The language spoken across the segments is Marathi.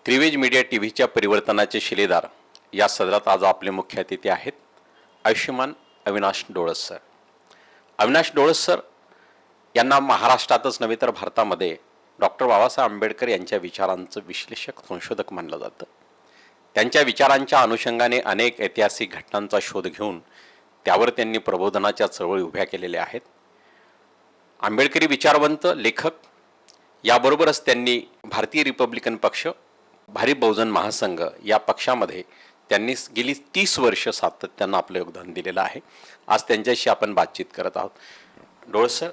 त्रिवेज मीडिया टीव्हीच्या परिवर्तनाचे शिलेदार या सदरात आज आपले मुख्य अतिथी आहेत आयुष्यमान अविनाश डोळस सर. अविनाश डोळस सर यांना महाराष्ट्रातच नव्हे तर भारतामध्ये डॉक्टर बाबासाहेब आंबेडकर यांच्या विचारांचं विश्लेषक संशोधक मानलं जातं. त्यांच्या विचारांच्या अनुषंगाने अनेक ऐतिहासिक घटनांचा शोध घेऊन त्यावर त्यांनी प्रबोधनाच्या चळवळी उभ्या केलेल्या आहेत. आंबेडकरी विचारवंत लेखक याबरोबरच त्यांनी भारतीय रिपब्लिकन पक्ष, भारिप बहुजन महासंघ या पक्षामध्ये त्यांनी गेली 30 वर्ष सातत्यानं आपलं योगदान दिलेलं आहे. आज त्यांच्याशी आपण बातचीत करत आहोत. डोळस सर,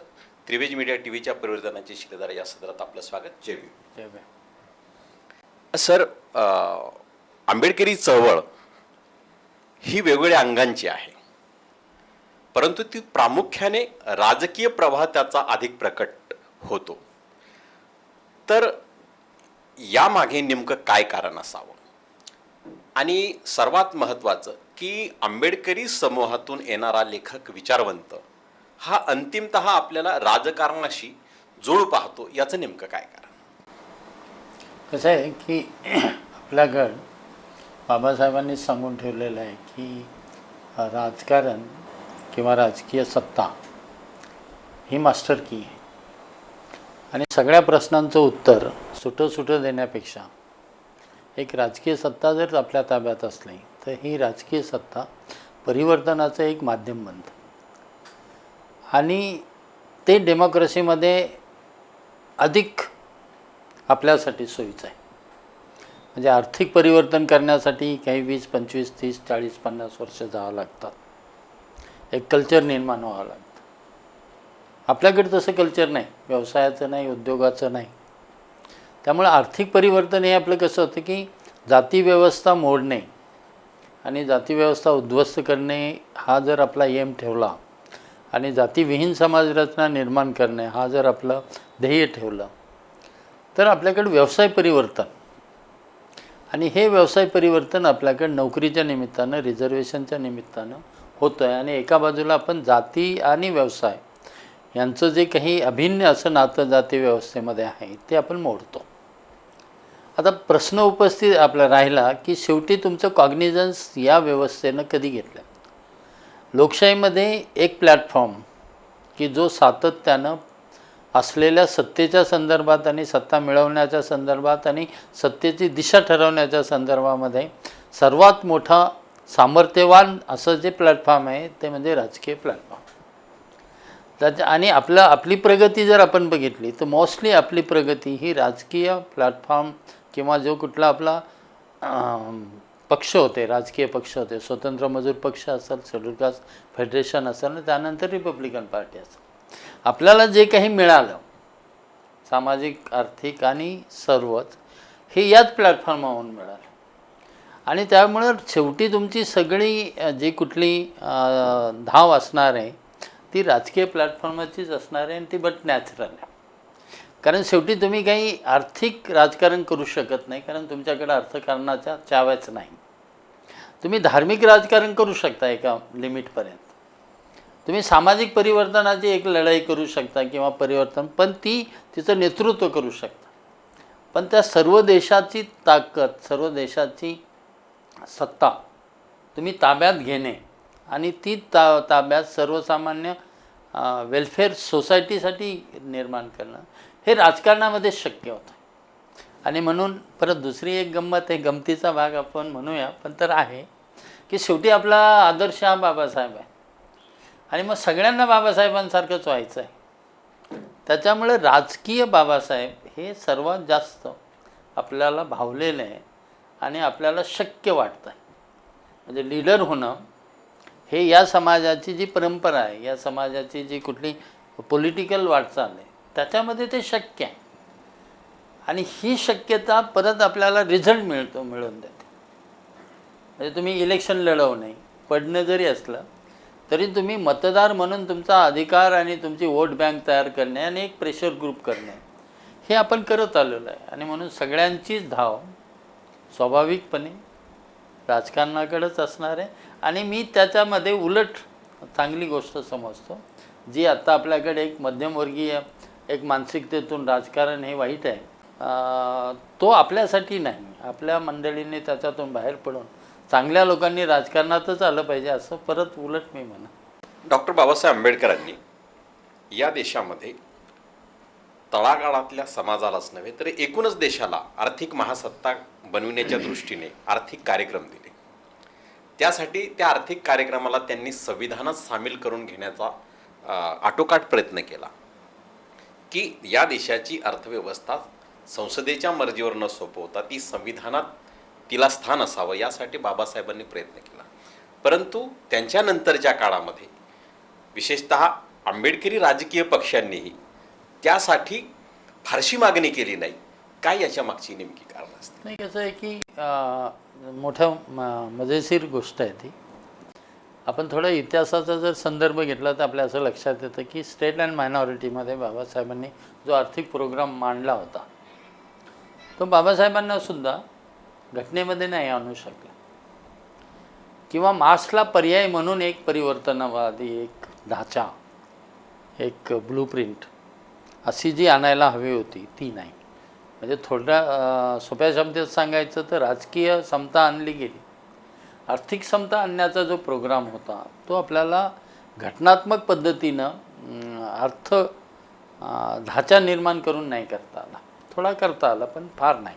त्रिवेज मीडिया टीव्हीच्या परिवर्तनाचे शिलेदार या सदरात आपलं स्वागत. जय भीम. सर, आंबेडकरी चळवळ ही वेगवेगळ्या अंगांची आहे, परंतु ती प्रामुख्याने राजकीय प्रवाह त्याचा अधिक प्रकट होतो. तर यामागे नेमकं काय कारण असावं? आणि सर्वात महत्त्वाचं की आंबेडकरी समूहातून येणारा लेखक विचारवंत हा अंतिमतः आपल्याला राजकारणाशी जोड पाहतो, याचं नेमकं काय कारण? कसं आहे की आपल्याकडं बाबासाहेबांनी सांगून ठेवलेलं आहे की राजकारण किंवा राजकीय सत्ता ही मास्टर की आहे आणि सगळ्या प्रश्नांचं उत्तर सुटं देण्यापेक्षा एक राजकीय सत्ता जर आपल्या ताब्यात असली तर ही राजकीय सत्ता परिवर्तनाचं एक माध्यम बनतं आणि ते डेमोक्रेसीमध्ये अधिक आपल्यासाठी सोयीचं आहे. म्हणजे आर्थिक परिवर्तन करण्यासाठी काही 20, 25, 30, 40, 50 वर्ष जावं लागतात. एक कल्चर निर्माण व्हावं लागतं. आपल्याकडे तसं कल्चर नाही, व्यवसायाचं नाही, उद्योगाचं नाही. त्यामुळे आर्थिक परिवर्तन हे आपलं कसं होतं की जातीव्यवस्था मोडणे आणि जातीव्यवस्था उद्ध्वस्त करणे हा जर आपला एम ठेवला आणि जातीविहीन समाजरचना निर्माण करणे हा जर आपलं ध्येय ठेवलं तर आपल्याकडे व्यवसाय परिवर्तन आणि हे व्यवसाय परिवर्तन आपल्याकडे नोकरीच्या निमित्तानं, रिझर्वेशनच्या निमित्तानं होतं आहे. आणि एका बाजूला आपण जाती आणि व्यवसाय यांचं जे काही अभिन्न असं नातं जाती व्यवस्थेमध्ये आहे ते आपण मोडतो. आता प्रश्न उपस्थित आपला राहिला की शेवटी तुमचं कॉग्निझन्स या व्यवस्थेनं कधी घेतलं? लोकशाहीमध्ये एक प्लॅटफॉर्म की जो सातत्यानं असलेल्या सत्तेच्या संदर्भात आणि सत्ता मिळवण्याच्या संदर्भात आणि सत्तेची दिशा ठरवण्याच्या संदर्भामध्ये सर्वात मोठा सामर्थ्यवान असं जे प्लॅटफॉर्म आहे ते म्हणजे राजकीय प्लॅटफॉर्म. आणि आपली प्रगती जर आपण बघितली तर मोस्टली आपली प्रगती ही राजकीय प्लॅटफॉर्म किंवा जो कुठला आपला पक्ष होते, राजकीय पक्ष होते, स्वतंत्र मजूर पक्ष असेल, शेड्यूल कास्ट फेडरेशन असेल आणि त्यानंतर रिपब्लिकन पार्टी असेल, आपल्याला जे काही मिळालं सामाजिक, आर्थिक आणि सर्वच हे याच प्लॅटफॉर्मवरून मिळालं. आणि त्यामुळं शेवटी तुमची सगळी जी कुठली धाव असणार आहे ती राजकीय प्लॅटफॉर्मचीच असणार आहे आणि ती बट नॅचरल आहे. कारण शेवटी तुम्ही काही आर्थिक राजकारण करू शकत नाही, कारण तुमच्याकडे अर्थकारणाच्या चाव्याच नाही. तुम्ही धार्मिक राजकारण करू शकता एका लिमिटपर्यंत. तुम्ही सामाजिक परिवर्तनाची एक लढाई करू शकता किंवा परिवर्तन, पण तिचं नेतृत्व करू शकता. पण त्या सर्व देशाची ताकद, सर्व देशाची सत्ता तुम्ही ताब्यात घेणे आणि ती ताब्यात सर्वसामान्य वेलफेअर सोसायटीसाठी निर्माण करणं हे राजकारणामध्ये शक्य होतं. आणि म्हणून परत दुसरी एक गंमत आहे, गमतीचा भाग आपण म्हणूया पण तर आहे की शेवटी आपला आदर्श हा बाबासाहेब आहे आणि मग सगळ्यांना बाबासाहेबांसारखंच व्हायचं आहे. त्याच्यामुळे राजकीय बाबासाहेब हे सर्वात जास्त आपल्याला भावलेलं आहे आणि आपल्याला शक्य वाटतं आहे. म्हणजे लीडर होणं हे या समाजाची जी परंपरा आहे, या समाजाची जी कुठली पॉलिटिकल वाटचाल आहे त्याच्यामध्ये ते शक्य आहे. आणि ही शक्यता परत आपल्याला रिझल्ट मिळून देते. म्हणजे तुम्ही इलेक्शन लढवणे, पडणं जरी असलं तरी तुम्ही मतदार म्हणून तुमचा अधिकार आणि तुमची वोट बँक तयार करणे आणि एक प्रेशर ग्रुप करणे हे आपण करत आलेलो आहे. आणि म्हणून सगळ्यांचीच धाव स्वाभाविकपणे राजकारणाकडेच असणार आहे. आणि मी त्याच्यामध्ये उलट चांगली गोष्ट समजतो जी आता आपल्याकडे एक मध्यमवर्गीय एक मानसिकतेतून राजकारण हे वाईट आहे तो आपल्यासाठी नाही, आपल्या मंडळींनी त्याच्यातून बाहेर पडून चांगल्या लोकांनी राजकारणातच आलं पाहिजे असं परत उलट मी म्हणा. डॉक्टर बाबासाहेब आंबेडकरांनी या देशामध्ये तळागाळातल्या समाजालाच नव्हे तर एकूणच देशाला आर्थिक महासत्ता बनविण्याच्या दृष्टीने आर्थिक कार्यक्रम दिले. त्यासाठी त्या आर्थिक कार्यक्रमाला त्यांनी संविधानात सामील करून घेण्याचा आटोकाट प्रयत्न केला की या देशाची अर्थव्यवस्था संसदेच्या मर्जीवर न सोपवता ती संविधानात तिला स्थान असावं यासाठी बाबासाहेबांनी प्रयत्न केला. परंतु त्यांच्यानंतरच्या काळामध्ये विशेषतः आंबेडकरी राजकीय पक्षांनीही त्यासाठी फारशी मागणी केली नाही. काय याच्या मागची नेमकी कारण असते? नाही, कसं आहे की मोठ्या मजेशीर गोष्ट आहे ती. आपण थोडा इतिहासाचा जर संदर्भ घेतला तर आपल्या असं लक्षात येतं की स्टेट अँड मायनॉरिटीमध्ये बाबासाहेबांनी जो आर्थिक प्रोग्राम मांडला होता तो बाबासाहेबांना सुद्धा घटनेमध्ये नाही आणू शकला किंवा मार्क्सला पर्याय म्हणून एक परिवर्तनवादी एक ढाचा एक ब्लूप्रिंट अशी जी आणायला हवी होती ती नाही. म्हणजे थोड्या सोप्या शब्दात सांगायचं तर राजकीय समता आणली गेली, आर्थिक समता आणण्याचा जो प्रोग्राम होता तो आपल्याला घटनात्मक पद्धतीनं अर्थ ढाचा निर्माण करून नाही करता आला. थोडा करता आला पण फार नाही.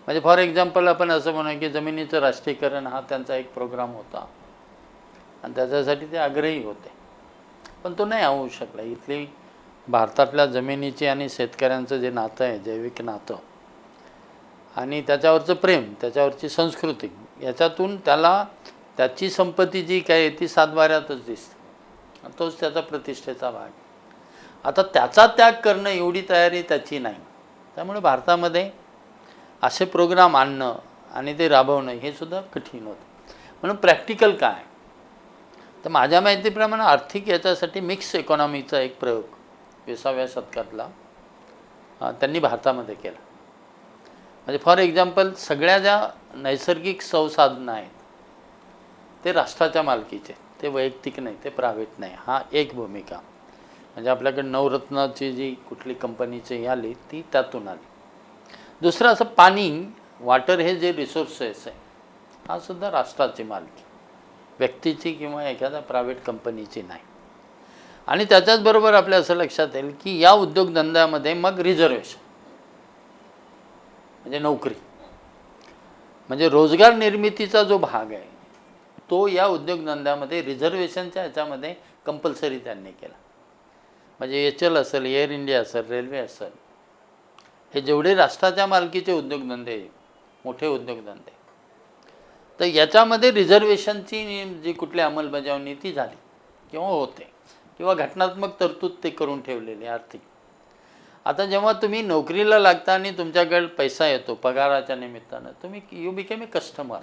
म्हणजे फॉर एक्झाम्पल आपण असं म्हणू की जमिनीचं राष्ट्रीयकरण हा त्यांचा एक प्रोग्राम होता आणि त्याच्यासाठी ते आग्रही होते, पण तो नाही होऊ शकला. इथली भारतातल्या जमिनीची आणि शेतकऱ्यांचं जे नातं आहे, जैविक नातं आणि त्याच्यावरचं प्रेम, त्याच्यावरची संस्कृती, याच्यातून त्याला त्याची संपत्ती जी काय आहे ती सातबाऱ्यातच दिसते. तोच त्याचा प्रतिष्ठेचा भाग. आता त्याचा त्याग करणं एवढी तयारी त्याची नाही. त्यामुळे भारतामध्ये असे प्रोग्राम आणणं आणि ते राबवणं हे सुद्धा कठीण होतं. म्हणून प्रॅक्टिकल काय तर माझ्या माहितीप्रमाणे आर्थिक याच्यासाठी मिक्स इकॉनॉमीचा एक प्रयोग 20व्या शतकातला त्यांनी भारतामध्ये केला. म्हणजे फॉर एक्झाम्पल सगळ्या ज्या नैसर्गिक संसाधनं आहेत ते राष्ट्राच्या मालकीचे, ते वैयक्तिक नाही, ते प्रायव्हेट नाही. हा एक भूमिका. म्हणजे आपल्याकडे नवरत्नाची जी कुठली कंपनीची आली ती त्यातून आली. दुसरं असं पाणी, वॉटर हे जे रिसोर्सेस आहे हा सुद्धा राष्ट्राची मालकी, व्यक्तीची किंवा एखाद्या प्रायव्हेट कंपनीची नाही. आणि त्याच्याचबरोबर आपल्या असं लक्षात येईल की या उद्योगधंद्यामध्ये मग रिझर्वेशन म्हणजे नोकरी, म्हणजे रोजगार निर्मितीचा जो भाग आहे तो या उद्योगधंद्यामध्ये रिझर्वेशनच्या ह्याच्यामध्ये कंपल्सरी त्यांनी केला. म्हणजे HL असेल, एअर इंडिया असेल, रेल्वे असेल, हे जेवढे राष्ट्राच्या मालकीचे उद्योगधंदे, मोठे उद्योगधंदे, तर याच्यामध्ये रिझर्वेशनची जी कुठली अंमलबजावणी ती झाली किंवा होते किंवा घटनात्मक तरतूद ते करून ठेवलेली आर्थिक. आता जेव्हा तुम्ही नोकरीला लागता आणि तुमच्याकडे पैसा येतो पगाराच्या निमित्तानं, तुम्ही यू बिकेम ए कस्टमर.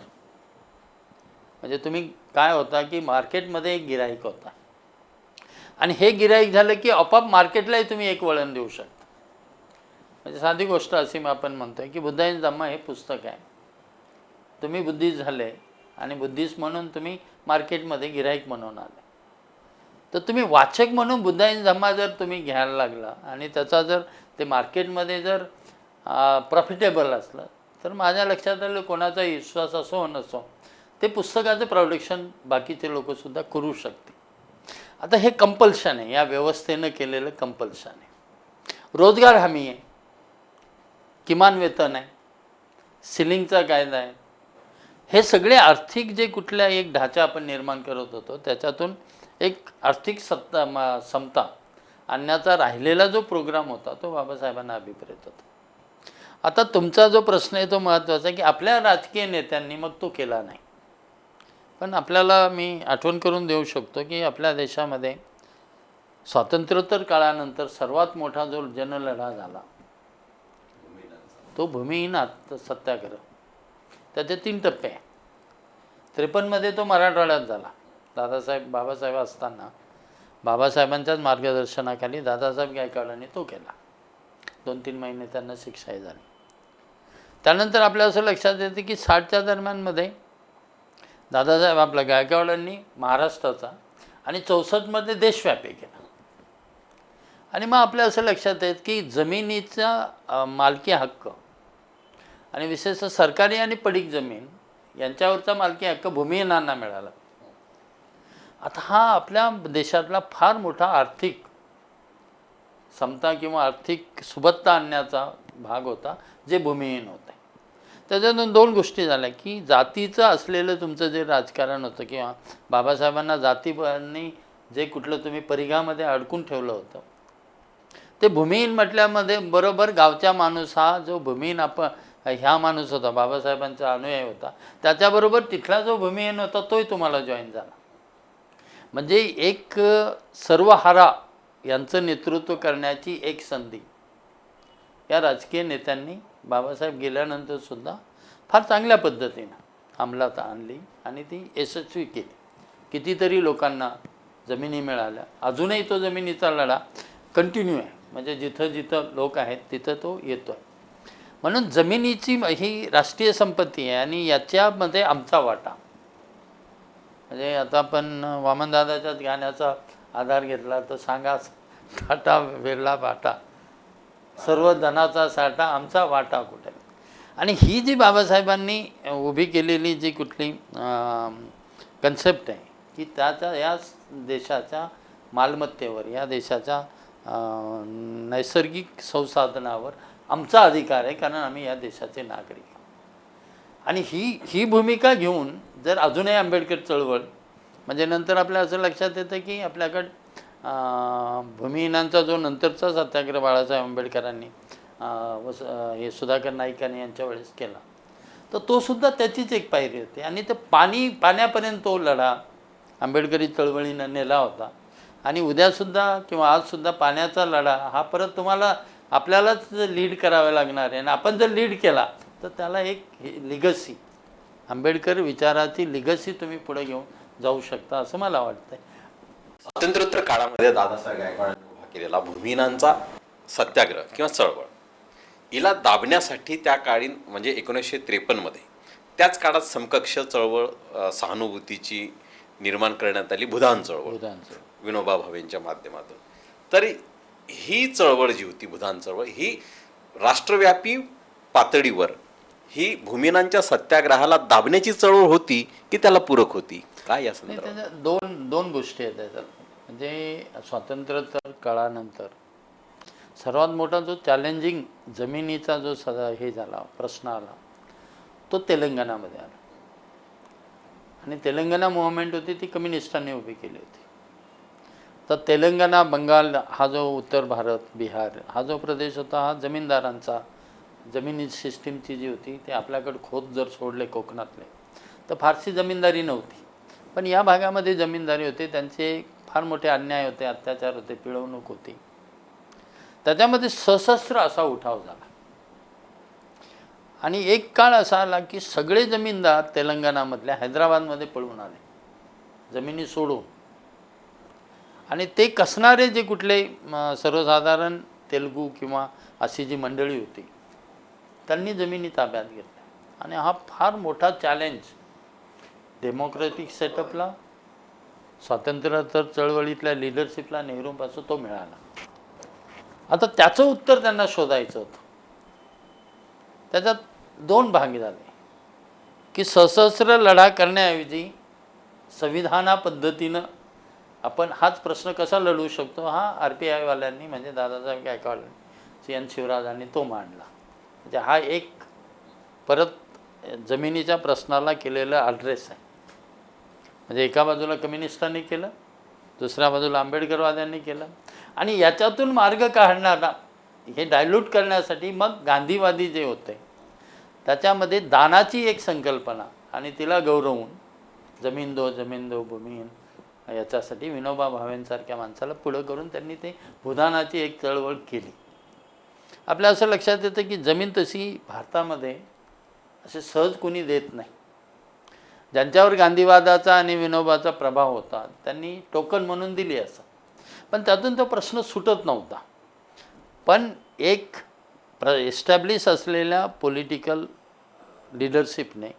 म्हणजे तुम्ही काय होता की मार्केटमध्ये एक गिराईक होता आणि हे गिराईक झालं की आपोआप मार्केटलाही तुम्ही एक वळण देऊ शकता. म्हणजे साधी गोष्ट अशी आपण म्हणतोय की बुद्धाइन धम्मा हे पुस्तक आहे. तुम्ही बुद्धिस्ट झाले आणि बुद्धिस्ट म्हणून तुम्ही मार्केटमध्ये गिराईक म्हणून आले, तर तुम्ही वाचक म्हणून बुद्धाइन धम्मा जर तुम्ही घ्यायला लागला आणि त्याचा जर ते मार्केटमध्ये जर प्रॉफिटेबल असलं तर माझ्या लक्षात आलं कोणाचा विश्वास असो नसो ते पुस्तकाचं प्रोडक्शन बाकीचे लोकसुद्धा करू शकते. आता हे कंपल्शन आहे, या व्यवस्थेनं केलेलं कंपल्शन आहे. रोजगार हमी आहे, किमान वेतन आहे, सिलिंगचा कायदा आहे. हे सगळे आर्थिक जे कुठल्या एक ढाचा आपण निर्माण करत होतो त्याच्यातून एक आर्थिक समता आणण्याचा राहिलेला जो प्रोग्राम होता तो बाबासाहेबांना अभिप्रेत होता. आता तुमचा जो प्रश्न आहे तो महत्त्वाचा आहे की आपल्या राजकीय नेत्यांनी मग तो केला नाही. पण आपल्याला मी आठवण करून देऊ शकतो की आपल्या देशामध्ये स्वातंत्र्योत्तर काळानंतर सर्वात मोठा जो जनलढा झाला तो भूमिहीन सत्याग्रह. त्याचे 3 टप्पे आहे. 53मध्ये तो मराठवाड्यात झाला. बाबासाहेब असताना बाबासाहेबांच्याच मार्गदर्शनाखाली दादासाहेब गायकवाडांनी तो केला. 2-3 महिने त्यांना शिक्षाही झाली. त्यानंतर आपल्या असं लक्षात येते की 60च्या दरम्यानमध्ये दादासाहेब आपल्या गायकवाडांनी महाराष्ट्राचा आणि 64मध्ये देशव्यापी केला. आणि मग आपल्या असं लक्षात येत की जमिनीचा मालकी हक्क आणि विशेषतः सरकारी आणि पडीक जमीन यांच्यावरचा मालकी हक्क भूमिहीनांना मिळाला. आता हा आपल्या देशातला फार मोठा आर्थिक समता किंवा आर्थिक सुबत्ता आणण्याचा भाग होता, जे भूमिहीन होते. त्याच्यातून दोन गोष्टी झाल्या की जातीचं असलेलं तुमचं जे राजकारण होतं किंवा बाबासाहेबांना जातींनी जे कुठलं तुम्ही परिघामध्ये अडकून ठेवलं होतं, ते भूमिहीन म्हटल्यामध्ये बरोबर गावचा माणूस हा जो भूमिहीन ह्या माणूस होता, बाबासाहेबांचा अनुयायी होता, त्याच्याबरोबर तिथला जो भूमिहीन होता तोही तुम्हाला जॉईन झाला. म्हणजे एक सर्वहारा यांचं नेतृत्व करण्याची एक संधी या राजकीय नेत्यांनी बाबासाहेब गेल्यानंतरसुद्धा फार चांगल्या पद्धतीनं अंमलात आणली आणि ती यशस्वी केली. कितीतरी लोकांना जमिनी मिळाल्या. अजूनही तो जमिनीचा लढा कंटिन्यू आहे, म्हणजे जिथं जिथं लोक आहेत तिथं तो येतो आहे. म्हणून जमिनीची ही राष्ट्रीय संपत्ती आहे आणि याच्यामध्ये आमचा वाटा, म्हणजे आता आपण वामनदादाच्याच गाण्याचा आधार घेतला तर सांगा, टाटा बिर्ला बाटा, सर्व धनाचा साठा आमचा वाटा कुठे. आणि ही जी बाबासाहेबांनी उभी केलेली जी कुठली कन्सेप्ट आहे की त्याच्या या देशाच्या मालमत्तेवर, या देशाच्या नैसर्गिक संसाधनावर आमचा अधिकार आहे, कारण आम्ही या देशाचे नागरिक. आणि ही भूमिका घेऊन जर अजूनही आंबेडकर चळवळ, म्हणजे नंतर आपल्या असं लक्षात येतं की आपल्याकडं भूमिहीनांचा जो नंतरचा सत्याग्रह बाळासाहेब आंबेडकरांनी हे सुधाकर नाईकांनी यांच्या वेळेस केला, तर तो सुद्धा त्याचीच एक पायरी होती. आणि ते पाण्यापर्यंत तो लढा आंबेडकरी चळवळीनं नेला होता. आणि उद्यासुद्धा किंवा आजसुद्धा पाण्याचा लढा हा परत तुम्हाला आपल्यालाच लीड करावा लागणार आहे. आणि आपण जर लीड केला तर त्याला एक लिगसी, आंबेडकर विचाराची लिगसी तुम्ही पुढे घेऊन जाऊ शकता असं मला वाटतंय. स्वातंत्र्योत्तर काळामध्ये दादासाहेब गायकवाडांनी उभा केलेला भूमिहीनांचा सत्याग्रह किंवा चळवळ, हिला दाबण्यासाठी त्या काळी म्हणजे 1953 मध्ये त्याच काळात समकक्ष चळवळ सहानुभूतीची निर्माण करण्यात आली, भूदान चळवळ विनोबा भावेंच्या माध्यमातून. तर ही चळवळ जी होती, भूदान चळवळ, ही राष्ट्रव्यापी पातळीवर ही भूमिहीनांच्या सत्याग्रहाला दाबण्याची चळवळ होती की त्याला पूरक होती, काय या संदर्भात? दोन गोष्टी आहेत त्याच्यात. म्हणजे स्वातंत्र्योत्तर काळानंतर सर्वात मोठा जो चॅलेंजिंग जमिनीचा जो हे झाला, प्रश्न आला, तो तेलंगणामध्ये आला. आणि तेलंगणा मूव्हमेंट होती ती कम्युनिस्टांनी उभी केली होती. तर तेलंगणा, बंगाल हा जो उत्तर भारत, बिहार हा जो प्रदेश होता, हा जमीनदारांचा, जमिनी सिस्टीमची जी होती ते आपल्याकडे खोत जर सोडले कोकणातले तर फारशी जमीनदारी नव्हती. पण या भागामध्ये जमीनदारी होते, त्यांचे फार मोठे अन्याय होते, अत्याचार होते, पिळवणूक होती. त्याच्यामध्ये सशस्त्र असा उठाव झाला. आणि एक काळ असा आला की सगळे जमीनदार तेलंगणामधल्या हैदराबादमध्ये पळून आले, जमिनी सोडून. आणि ते कसणारे जे कुठले सर्वसाधारण तेलुगू किंवा अशी जी मंडळी होती त्यांनी जमिनी ताब्यात घेतल्या. आणि हा फार मोठा चॅलेंज डेमोक्रेटिक सेटअपला, स्वातंत्र्योत्तर चळवळीतल्या लिडरशिपला नेहरूपासून तो मिळाला. आता त्याचं उत्तर त्यांना शोधायचं होतं. त्याच्यात दोन भाग झाले की सशस्त्र लढा करण्याऐवजी संविधाना पद्धतीनं आपण हाच प्रश्न कसा लढवू शकतो, हा RPI वाल्यांनी म्हणजे दादासाहेब गायकवाड, CN शिवराजांनी तो मांडला. म्हणजे हा एक परत जमिनीच्या प्रश्नाला केलेलं ॲड्रेस आहे. म्हणजे एका बाजूला कम्युनिस्टांनी केलं, दुसऱ्या बाजूला आंबेडकरवाद्यांनी केलं. आणि याच्यातून मार्ग काढणारा हे डायल्यूट करण्यासाठी मग गांधीवादी जे होते त्याच्यामध्ये दानाची एक संकल्पना आणि तिला गौरवून जमीन दो भूमिहीन याच्यासाठी विनोबा भावेंसारख्या माणसाला पुढं करून त्यांनी ते भूदानाची एक चळवळ केली. आपल्या असं लक्षात येतं की जमीन तशी भारतामध्ये असे सहज कोणी देत नाही. ज्यांच्यावर गांधीवादाचा आणि विनोबाचा प्रभाव होता त्यांनी टोकन म्हणून दिली असं, पण त्यातून तो प्रश्न सुटत नव्हता. पण एक एस्टॅब्लिश असलेल्या पॉलिटिकल लिडरशिपने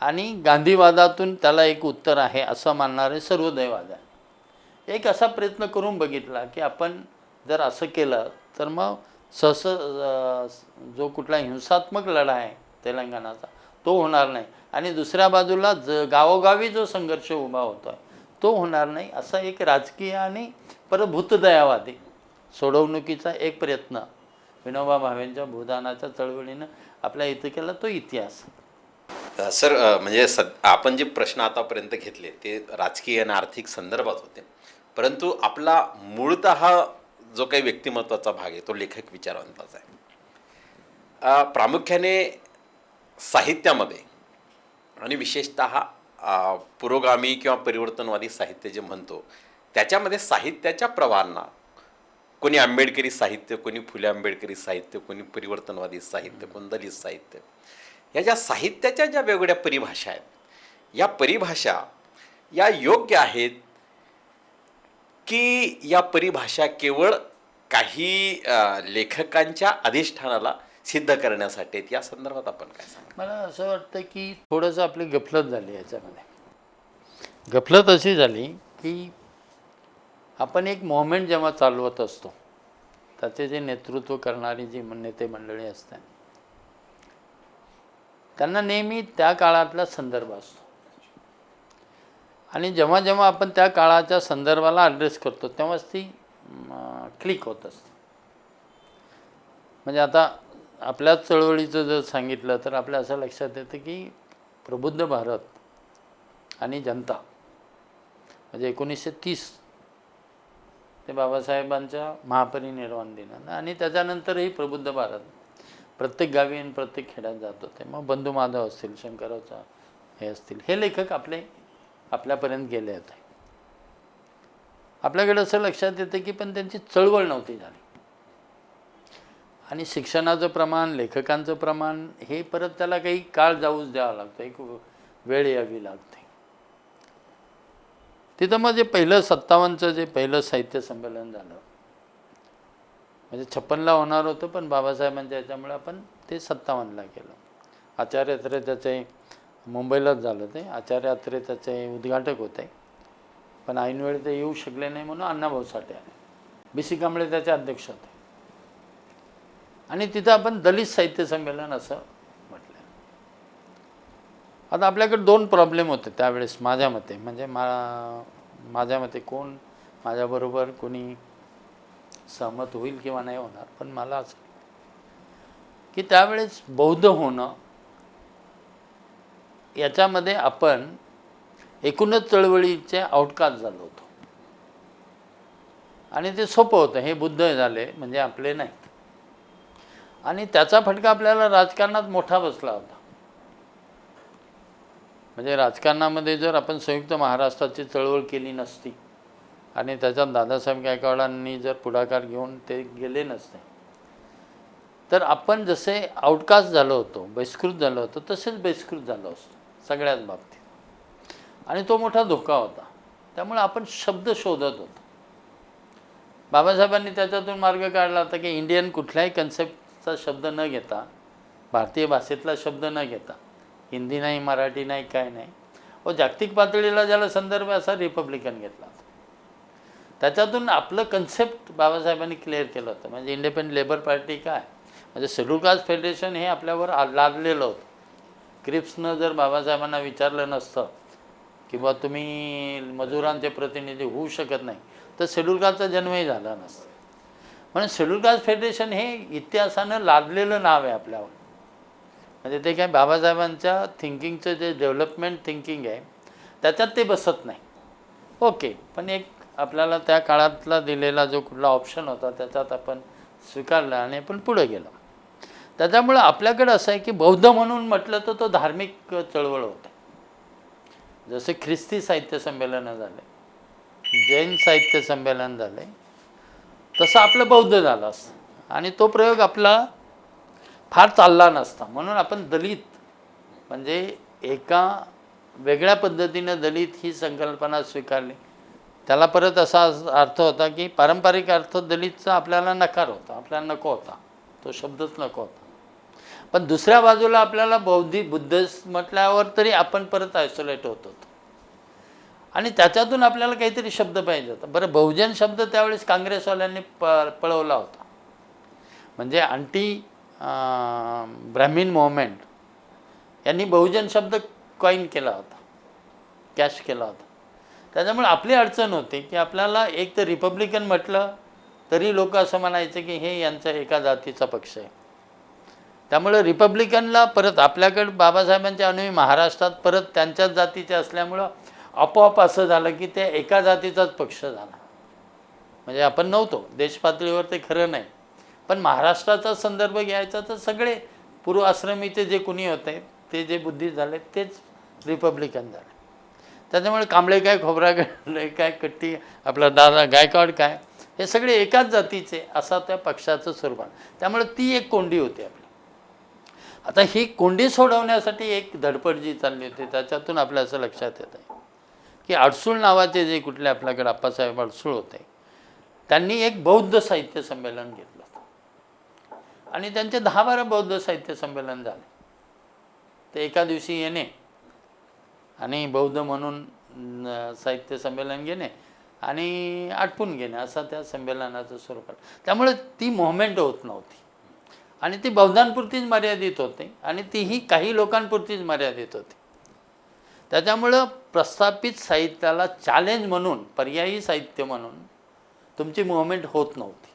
आणि गांधीवादातून त्याला एक उत्तर आहे असं मानणारे सर्वोदयवाद्यांनी एक असा प्रयत्न करून बघितला की आपण जर असं केलं तर मग जो कुठला हिंसात्मक लढा आहे तेलंगणाचा तो होणार नाही आणि दुसऱ्या बाजूला गावोगावी जो संघर्ष उभा होतो आहे तो होणार नाही, असा एक राजकीय आणि परत भूतदयावादी सोडवणुकीचा एक प्रयत्न विनोबा भावेंच्या भूदानाच्या चळवळीनं आपल्या इथं केला, तो इतिहास. सर म्हणजे आपण जे प्रश्न आतापर्यंत घेतले ते राजकीय आणि आर्थिक संदर्भात होते, परंतु आपला मूळतः जो काही व्यक्तिमत्वाचा भाग आहे तो लेखक विचारवंताचा आहे. प्रामुख्याने साहित्यामध्ये आणि विशेषतः पुरोगामी किंवा परिवर्तनवादी साहित्य जे म्हणतो त्याच्यामध्ये साहित्याच्या प्रवाहांना कोणी आंबेडकरी साहित्य, कोणी फुले आंबेडकरी साहित्य, कोणी परिवर्तनवादी साहित्य, कोणी दलित साहित्य, या ज्या साहित्याच्या ज्या वेगवेगळ्या परिभाषा आहेत या परिभाषा या योग्य आहेत की या परिभाषा केवळ काही लेखकांच्या अधिष्ठानाला सिद्ध करण्यासाठी आहेत? या संदर्भात आपण काय सांगा? मला असं वाटतं की थोडंसं आपली गफलत झाली याच्यामध्ये. गफलत अशी झाली की आपण एक मोमेंट जेव्हा चालवत असतो त्याचे जे नेतृत्व करणारी जी नेते मंडळी असतात त्यांना नेहमी त्या काळातला संदर्भ असतो आणि जेव्हा जेव्हा आपण त्या काळाच्या संदर्भाला ॲड्रेस करतो तेव्हाच ती क्लिक होत असते. म्हणजे आता आपल्याच चळवळीचं जर सांगितलं तर आपल्या असं लक्षात येतं की प्रबुद्ध भारत आणि जनता म्हणजे 1930 ते बाबासाहेबांच्या महापरिनिर्वाण दिनानं आणि त्याच्यानंतरही प्रबुद्ध भारत प्रत्येक गावी आणि प्रत्येक खेड्यात जात होते. मग बंधू माधव असतील, शंकररावचा हे असतील, हे लेखक आपल्यापर्यंत गेले होते. आपल्याकडे असं लक्षात येतं की पण त्यांची चळवळ नव्हती झाली आणि शिक्षणाचं प्रमाण, लेखकांचं प्रमाण हे परत त्याला काही काळ जाऊच द्यावा लागतो, एक वेळ यावी लागते. तिथं मग जे पहिलं 57चं जे पहिलं साहित्य संमेलन झालं म्हणजे 56ला होणार होतं पण बाबासाहेबांच्या याच्यामुळे आपण ते 57ला केलं. आचार्य अत्रे त्याचे मुंबईलाच झालं, ते आचार्य अत्रे त्याचे उद्घाटक होते पण ऐनवेळी ते येऊ शकले नाही म्हणून अण्णाभाऊ साठे आले, BC कांबळे त्याचे अध्यक्ष होते आणि तिथं आपण दलित साहित्य संमेलन असं म्हटलं. आता आपल्याकडे 2 प्रॉब्लेम होते त्यावेळेस माझ्या मते, म्हणजे माझ्या मते कोण माझ्याबरोबर कोणी सहमत होईल किंवा नाही होणार, पण मला असं की त्यावेळेस बौद्ध होणं याच्यामध्ये आपण एकूणच चळवळीचे आउटकास्ट झालो होतो आणि ते सोपं होतं, हे बुद्ध झाले म्हणजे आपले नाहीत आणि त्याचा फटका आपल्याला राजकारणात मोठा बसला होता. म्हणजे राजकारणामध्ये जर आपण संयुक्त महाराष्ट्राची चळवळ केली नसती आणि त्याच्यात दादासाहेब गायकवाडांनी जर पुढाकार घेऊन ते गेले नसते तर आपण जसे आउटकास्ट झालो होतो, बहिष्कृत झालो होतो, तसेच बहिष्कृत झालो असतो सगळ्याच बाबतीत आणि तो मोठा धोका होता. त्यामुळे आपण शब्द शोधत होतो. बाबासाहेबांनी त्याच्यातून मार्ग काढला होता की इंडियन कुठल्याही कन्सेप्टचा शब्द न घेता, भारतीय भाषेतला शब्द न घेता, हिंदी नाही, मराठी नाही, काय नाही, व जागतिक पातळीला ज्याला संदर्भ असा रिपब्लिकन घेतला होता. त्याच्यातून आपलं कन्सेप्ट बाबासाहेबांनी क्लिअर केलं होतं. म्हणजे इंडिपेंडंट लेबर पार्टी काय, म्हणजे शेड्यूल कास्ट फेडरेशन हे आपल्यावर लादलेलं होतं. क्रिप्सनं जर बाबासाहेबांना विचारलं नसतं की बा तुम्ही मजुरांचे प्रतिनिधी होऊ शकत नाही तर शेड्यूल कास्टचा जन्मही झाला नसता. म्हणून शेड्यूल कास्ट फेडरेशन हे इतिहासानं लादलेलं नाव आहे आपल्यावर. म्हणजे ते काय बाबासाहेबांच्या थिंकिंगचं जे डेव्हलपमेंट थिंकिंग आहे त्याच्यात ते बसत नाही. ओके, पण एक आपल्याला त्या काळातला दिलेला जो कुठला ऑप्शन होता त्याच्यात आपण स्वीकारला आणि आपण पुढे गेलो. त्याच्यामुळं आपल्याकडं असं आहे की बौद्ध म्हणून म्हटलं तर तो धार्मिक चळवळ होता. जसे ख्रिस्ती साहित्य संमेलनं झाले, जैन साहित्य संमेलन झाले, तसं आपलं बौद्ध झालं असतं आणि तो प्रयोग आपला फार चालला नसता. म्हणून आपण दलित म्हणजे एका वेगळ्या पद्धतीनं दलित ही संकल्पना स्वीकारली. त्याला परत असा अर्थ होता की पारंपरिक अर्थ दलितचा आपल्याला नकार होता, आपल्याला नको होता, तो शब्दच नको होता. पण दुसऱ्या बाजूला आपल्याला बुद्धिस्ट म्हटल्यावर तरी आपण परत आयसोलेट होत होतो आणि त्याच्यातून आपल्याला काहीतरी शब्द पाहिजे होता. बरं, बहुजन शब्द त्यावेळेस काँग्रेसवाल्यांनी पळवला होता. म्हणजे ब्राह्मीण मूव्हमेंट यांनी बहुजन शब्द कॉइन केला होता, कॅश केला होता. त्याच्यामुळे आपली अडचण होती की आपल्याला एक तर रिपब्लिकन म्हटलं तरी लोक असं म्हणायचे की हे यांचा एका जातीचा पक्ष आहे. त्यामुळे रिपब्लिकनला परत आपल्याकडे बाबासाहेबांच्या अनुयायी महाराष्ट्रात परत त्यांच्याच जातीचे असल्यामुळं आपोआप असं झालं की ते एका जातीचाच पक्ष झाला. म्हणजे आपण नव्हतो, देश पातळीवर ते खरं नाही, पण महाराष्ट्राचा संदर्भ घ्यायचा तर सगळे पूर्व आश्रमीचे जे कुणी होते ते जे बुद्धिस्ट झाले तेच रिपब्लिकन झाले. त्याच्यामुळे कांबळे काय, खोब्रागडे काय, कट्टी आपला दादा गायकवाड काय, हे सगळे एकाच जातीचे असा त्या पक्षाचं स्वरूप. त्यामुळे ती एक कोंडी होती आपली. आता ही कोंडी सोडवण्यासाठी एक धडपड जी चालली होती त्याच्यातून आपल्या असं लक्षात येत आहे की अडसूळ नावाचे जे कुठले आपल्याकडे आप्पासाहेब अडसूळ होते, त्यांनी एक बौद्ध साहित्य संमेलन घेतलं होतं आणि त्यांचे 10-12 बौद्ध साहित्य संमेलन झाले. ते एका दिवशी येणे आणि बौद्ध म्हणून साहित्य संमेलन घेणे आणि आटपून घेणे असा त्या संमेलनाचं स्वरूप. त्यामुळे ती मुव्हमेंट होत नव्हती आणि ती बौद्धांपुरतीच मर्यादित होते आणि तीही काही लोकांपुरतीच मर्यादित होती. त्याच्यामुळं प्रस्थापित साहित्याला चॅलेंज म्हणून, पर्यायी साहित्य म्हणून तुमची मुव्हमेंट होत नव्हती.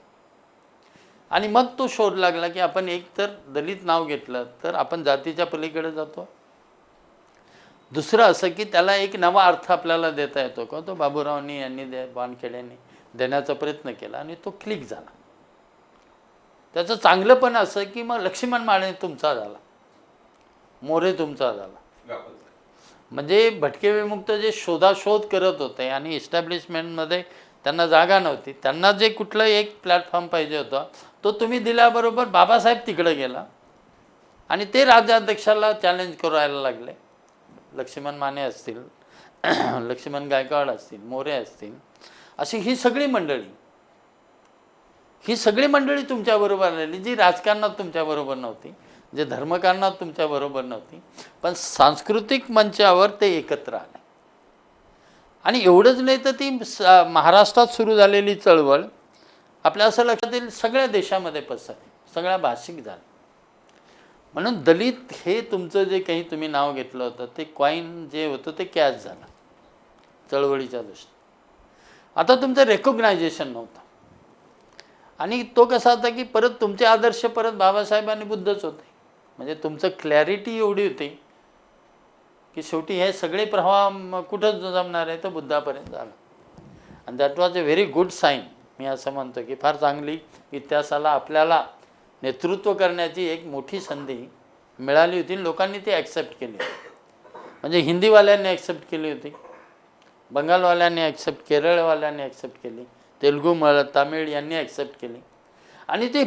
आणि मग तो शोध लागला की आपण एक तर दलित नाव घेतलं तर आपण जातीच्या पलीकडे जातो. दुसरं असं की त्याला एक नवा अर्थ आपल्याला देता येतो का, तो बाबूरावांनी यांनी वानखेड्यांनी देण्याचा प्रयत्न केला आणि तो क्लिक झाला. त्याचं चांगलं पण असं की मग लक्ष्मण माने तुमचा झाला, मोरे तुमचा झाला. म्हणजे भटके विमुक्त जे शोधाशोध करत होते आणि इस्टॅब्लिशमेंटमध्ये त्यांना जागा नव्हती, त्यांना जे कुठलं एक प्लॅटफॉर्म पाहिजे होता तो तुम्ही दिल्याबरोबर बाबासाहेब तिकडे गेला आणि ते राज्याध्यक्षाला चॅलेंज करायला लागले. लक्ष्मण माने असतील, लक्ष्मण गायकवाड असतील, मोरे असतील, अशी ही सगळी मंडळी तुमच्याबरोबर आलेली, जी राजकारणात तुमच्याबरोबर नव्हती, जे धर्मकारणात तुमच्याबरोबर नव्हती, पण सांस्कृतिक मंचावर ते एकत्र आले. आणि एवढंच नाही तर ती महाराष्ट्रात सुरू झालेली चळवळ आपल्या असं लक्षात येईल सगळ्या देशामध्ये पसरली, सगळ्या भाषिक झाले. म्हणून दलित हे तुमचं जे काही तुम्ही नाव घेतलं होतं ते कॉइन जे होतं ते कॅश झालं चळवळीच्या दृष्टीने. आता तुमचं रेकॉग्नायझेशन नव्हतं आणि तो कसा होता की परत तुमचे आदर्श परत बाबासाहेब आणि बुद्धच होते. म्हणजे तुमचं क्लॅरिटी एवढी होती की शेवटी हे सगळे प्रवाह कुठं जमणार आहे तर बुद्धापर्यंत झालं. आणि that was a very good sign. मी असं म्हणतो की फार चांगली इतिहासाला आपल्याला नेतृत्व करण्याची एक मोठी संधी मिळाली होती. लोकांनी ती ॲक्सेप्ट केली. म्हणजे हिंदीवाल्यांनी ॲक्सेप्ट केली होती, बंगालवाल्यांनी ॲक्सेप्ट, केरळवाल्यांनी ॲक्सेप्ट केली, तेलुगू तामिळ यांनी ॲक्सेप्ट केली. आणि ते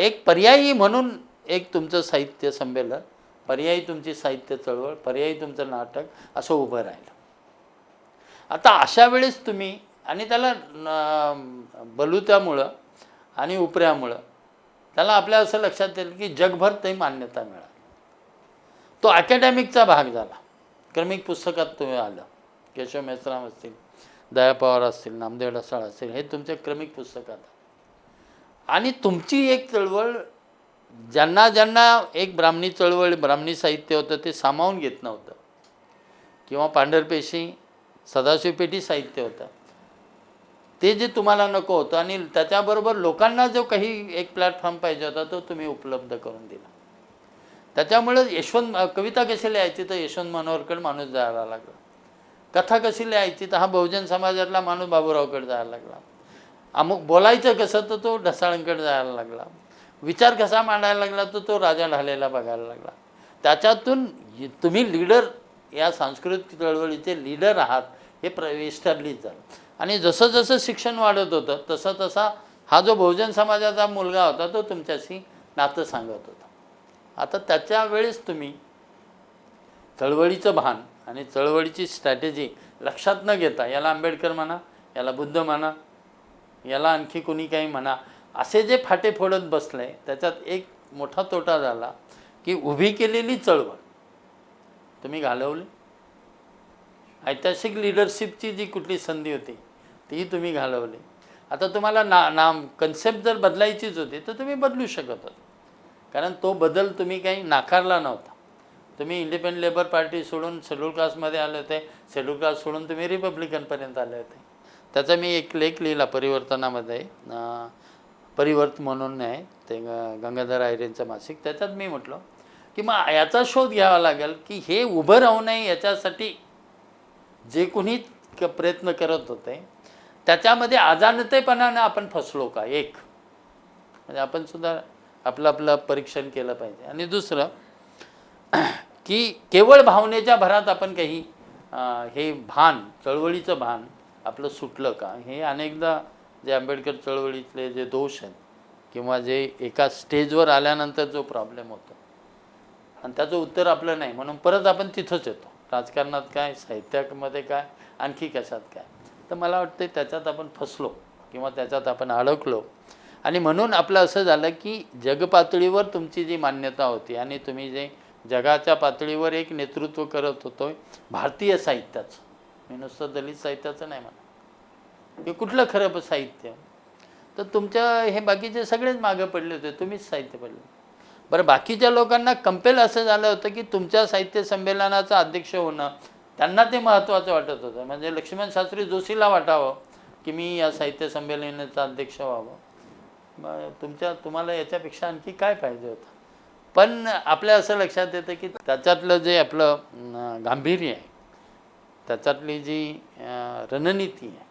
एक पर्यायी म्हणून एक तुमचं साहित्य संमेलन, पर्यायी तुमची साहित्य चळवळ, पर्यायी तुमचं नाटक असं उभं राहिलं. आता अशा वेळेस तुम्ही आणि त्याला बलुत्यामुळं आणि उपऱ्यामुळं त्याला आपल्या असं लक्षात येईल की जगभर ते मान्यता मिळाली. तो अकॅडमिकचा भाग झाला. क्रमिक पुस्तकात तुम्ही आलं, केशव मेश्राम असतील, दया पवार असतील, नामदेव ढसाळ असतील, हे तुमच्या क्रमिक पुस्तकात. आणि तुमची एक चळवळ ज्यांना ज्यांना एक ब्राह्मणी चळवळ, ब्राह्मणी साहित्य होतं ते सामावून घेत नव्हतं, किंवा पांढरपेशी, सदाशिव पेठी साहित्य होतं, ते जे तुम्हाला नको होतं आणि त्याच्याबरोबर लोकांना जो काही एक प्लॅटफॉर्म पाहिजे होता तो तुम्ही उपलब्ध करून दिला. त्याच्यामुळं कविता कशी लिहायची तर यशवंत मनोहरकडे माणूस जायला लागला, कथा कशी लिहायची तर हा बहुजन समाजातला माणूस बाबूरावकडे जायला लागला, अमुक बोलायचं कसं तर तो ढसाळांकडे जायला लागला, विचार कसा मांडायला लागला तर तो राजा ढालेला बघायला लागला. त्याच्यातून तुम्ही लीडर, या सांस्कृतिक चळवळीचे लीडर आहात हे इस्टॅब्लिश झालं. आणि जसं जसं शिक्षण वाढत होतं तसं तसा हा जो बहुजन समाजाचा मुलगा होता तो तुमच्याशी नातं सांगत होता. आता त्याच्या वेळेस तुम्ही चळवळीचं भान आणि चळवळीची स्ट्रॅटेजी लक्षात न घेता, याला आंबेडकर म्हणा, याला बुद्ध म्हणा, याला आणखी कोणी काही म्हणा, असे जे फाटे फोडत बसले त्याच्यात एक मोठा तोटा झाला की उभी केलेली चळवळ तुम्ही घालवली. ऐतिहासिक लिडरशिपची जी कुठली संधी होती ती तुम्ही घालवली. आता तुम्हाला नाम कन्सेप्ट जर बदलायचीच होती तर तुम्ही बदलू शकत होता, कारण तो बदल तुम्ही काही नाकारला नव्हता. तुम्ही इंडिपेंडंट लेबर पार्टी सोडून शेड्यूल कास्टमध्ये आले होते, शेड्यूल कास्ट सोडून तुम्ही रिपब्लिकनपर्यंत आले होते. त्याचा मी एक लेख लिहिला परिवर्तनामध्ये, परिवर्त म्हणून आहे ते गंगाधर आयरेंचं मासिक. त्याच्यात मी म्हटलं की मग याचा शोध घ्यावा लागेल की हे उभं राहू नये याच्यासाठी जे कोणी प्रयत्न करत होते त्याच्यामध्ये अजाणतेपणानं आपण फसलो का, एक म्हणजे आपण सुद्धा आपलं परीक्षण केलं पाहिजे. आणि दुसरं की केवळ भावनेच्या भरात आपण काही हे भान, चळवळीचं भान आपलं सुटलं का, हे अनेकदा जे आंबेडकर चळवळीतले जे दोष आहेत किंवा जे एका स्टेजवर आल्यानंतर जो प्रॉब्लेम होतो आणि त्याचं उत्तर आपलं नाही, म्हणून परत आपण तिथंच येतो. राजकारणात काय, साहित्यामध्ये काय, आणखी कशात काय. तर मला वाटतं त्याच्यात आपण फसलो किंवा त्याच्यात आपण अडकलो. आणि म्हणून आपलं असं झालं की जगपातळीवर तुमची जी मान्यता होती आणि तुम्ही जे जगाच्या पातळीवर एक नेतृत्व करत होतो भारतीय साहित्याचं, मी नुसतं दलित साहित्याचं नाही म्हणा, हे कुठलं खरं साहित्य, तर तुमच्या हे बाकीचे सगळेच मागं पडले होते, तुम्हीच साहित्य पडले. बरं, बाकीच्या लोकांना कंपेल असं झालं होतं की तुमच्या साहित्य संमेलनाचं अध्यक्ष होणं त्यांना ते महत्त्वाचं वाटत होतं. म्हणजे लक्ष्मण शास्त्री जोशीला वाटावं की मी या साहित्य संमेलनाचा अध्यक्ष व्हावं, मग तुम्हाला याच्यापेक्षा आणखी काय पाहिजे होतं. पण आपल्या असं लक्षात येतं की त्याच्यातलं जे आपलं गांभीर्य आहे, त्याच्यातली जी रणनीती आहे,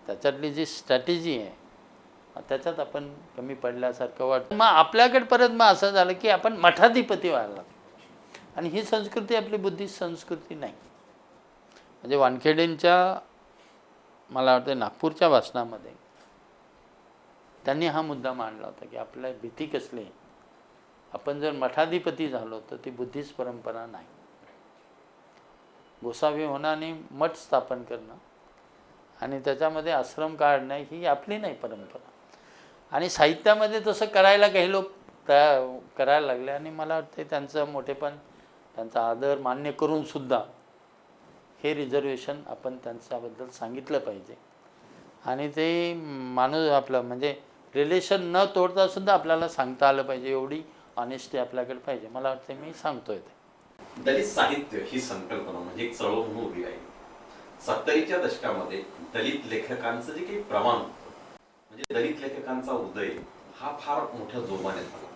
त्याच्यातली जी स्ट्रॅटेजी आहे, त्याच्यात आपण कमी पडल्यासारखं वाटतं. मग आपल्याकडे परत मग असं झालं की आपण मठाधिपती व्हायला लागलो. आणि ही संस्कृती आपली बुद्धिस्ट संस्कृती नाही. म्हणजे वानखेडेंच्या मला वाटतं नागपूरच्या भाषणामध्ये त्यांनी हा मुद्दा मांडला होता की आपल्या भीती कसली, आपण जर मठाधिपती झालो तर ती बुद्धिस्ट परंपरा नाही. गोसावी होणं आणि मठ स्थापन करणं आणि त्याच्यामध्ये आश्रम काढणं ही आपली नाही परंपरा. आणि साहित्यामध्ये तसं करायला काही लोक करायला लागले. आणि मला वाटते त्यांचं मोठेपण, त्यांचा आदर मान्य करून सुद्धा हे रिझर्वेशन आपण त्यांच्याबद्दल सांगितलं पाहिजे. आणि ते माणूस आपलं म्हणजे रिलेशन न तोडता सुद्धा आपल्याला सांगता आलं पाहिजे, एवढी ऑनेस्टी आपल्याकडे पाहिजे. मला वाटते मी सांगतोय ते. दलित साहित्य ही संकल्पना म्हणजे एक चळवळ म्हणून उभी राहिली. 70च्या दशकामध्ये दलित लेखकांचं जे काही प्रमाण होतं, म्हणजे दलित लेखकांचा उदय हा फार मोठ्या जोमाने झाला.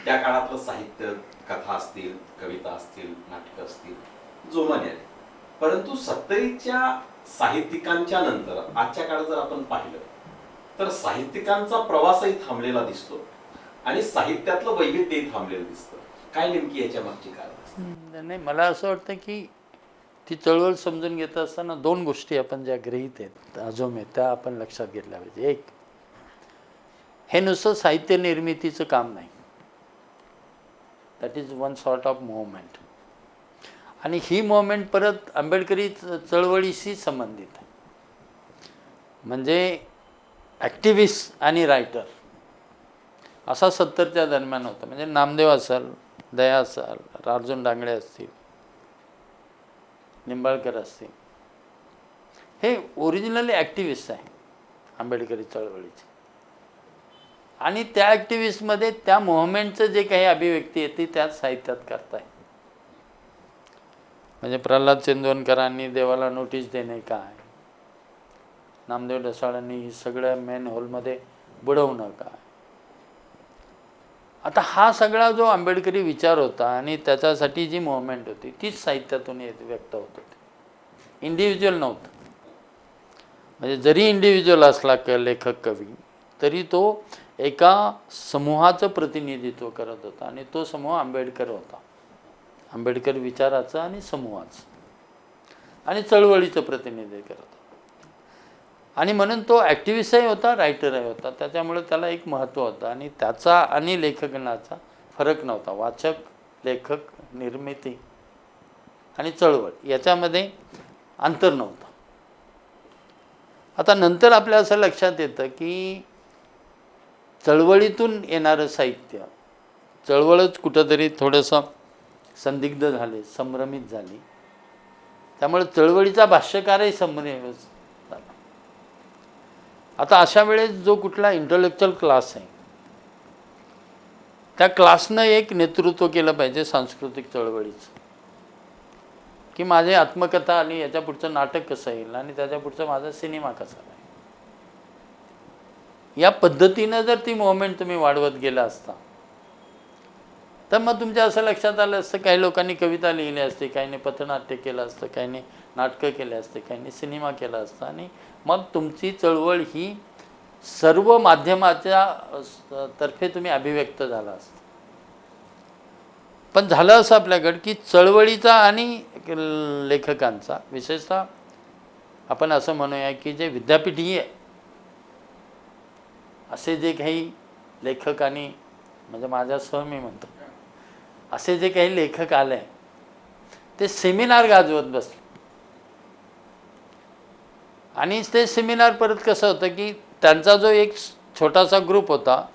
त्या काळातलं साहित्य, कथा असतील, कविता असतील, नाटकं असतील, जोमाने आले. परंतु 70च्या साहित्यिकांच्या नंतर आजच्या काळात जर आपण पाहिलं तर साहित्यिकांचा प्रवासही थांबलेला दिसतो आणि साहित्यातलं वैविध्यही थांबलेलं दिसतं. काय नेमकी याच्या मागची कारण? नाही, मला असं वाटतं की ती चळवळ समजून घेत असताना दोन गोष्टी आपण ज्या गृहीत आहेत, अजून आहेत, त्या आपण लक्षात घेतल्या पाहिजे. एक, हे नुसतं साहित्य निर्मितीचं काम नाही, that is one sort of movement. आणि ही मुवमेंट परत आंबेडकरी चळवळीशी संबंधित आहे. म्हणजे ॲक्टिव्हिस्ट आणि रायटर असा 70च्या दरम्यान होता. म्हणजे नामदेव असाल, दया असाल, अर्जुन डांगळे असतील, निंबाळकर असतील, हे ओरिजिनली ॲक्टिव्हिस्ट आहे आंबेडकरी चळवळीचे. आणि त्या ॲक्टिव्हिस्टमध्ये त्या मुव्हमेंटचं जे काही अभिव्यक्ती येते त्याच साहित्यात करताय. म्हणजे प्रल्हाद चंदवरकरांनी देवाला नोटीस देणे काय, नामदेव ढसाळांनी ही सगळ्या मेन हॉलमध्ये बुडवणं काय. आता हा सगळा जो आंबेडकरी विचार होता आणि त्याच्यासाठी जी मुव्हमेंट होती तीच साहित्यातून व्यक्त होत होती. इंडिव्हिज्युअल नव्हतं. म्हणजे जरी इंडिव्हिज्युअल असला लेखक कवी तरी तो एका समूहाचं प्रतिनिधित्व करत होता आणि तो समूह आंबेडकर होता. आंबेडकर विचाराचं आणि समूहाचं आणि चळवळीचं प्रतिनिधित्व करत होता. आणि म्हणून तो ॲक्टिव्हिस्टही होता, रायटरही होता. त्याच्यामुळे त्याला एक महत्त्व होतं. आणि त्याचा आणि लेखनाचा फरक नव्हता. वाचक, लेखक, निर्मिती आणि चळवळ याच्यामध्ये अंतर नव्हतं. आता नंतर आपल्या असं लक्षात येतं की चळवळीतून येणारं साहित्य, चळवळच कुठंतरी थोडंसं संदिग्ध झाले, संभ्रमित झाली. त्यामुळे चळवळीचा भाष्यकारही संबंध झाला. आता अशा वेळेस जो कुठला इंटलेक्च्युअल क्लास आहे त्या क्लासनं एक नेतृत्व केलं पाहिजे सांस्कृतिक चळवळीचं, की माझी आत्मकथा आणि याच्या पुढचं नाटक कसं येईल आणि त्याच्या पुढचा माझा सिनेमा कसा आहे. या पद्धतीनं जर ती मोमेंट तुम्ही वाढवत गेला असता तर मग तुमच्या असं लक्षात आलं असतं, काही लोकांनी कविता लिहिली असते, काहींनी पथनाट्य केलं असतं, काहींनी नाटकं केले असते, काहींनी सिनेमा केला असता आणि मग तुमची चळवळ ही सर्व माध्यमाच्या तर्फे तुम्ही अभिव्यक्त झाला असता. पण झालं असं आपल्याकडं की चळवळीचा आणि लेखकांचा, विशेषतः आपण असं म्हणूया की जे विद्यापीठीय असे जे काही लेखक आणि म्हणजे माझ्यासह मी म्हणतो असे जे काही लेखक आले ते सेमिनार गाजवत बसले. आणि ते सेमिनार परत कसं होतं की त्यांचा जो एक छोटासा ग्रुप होता,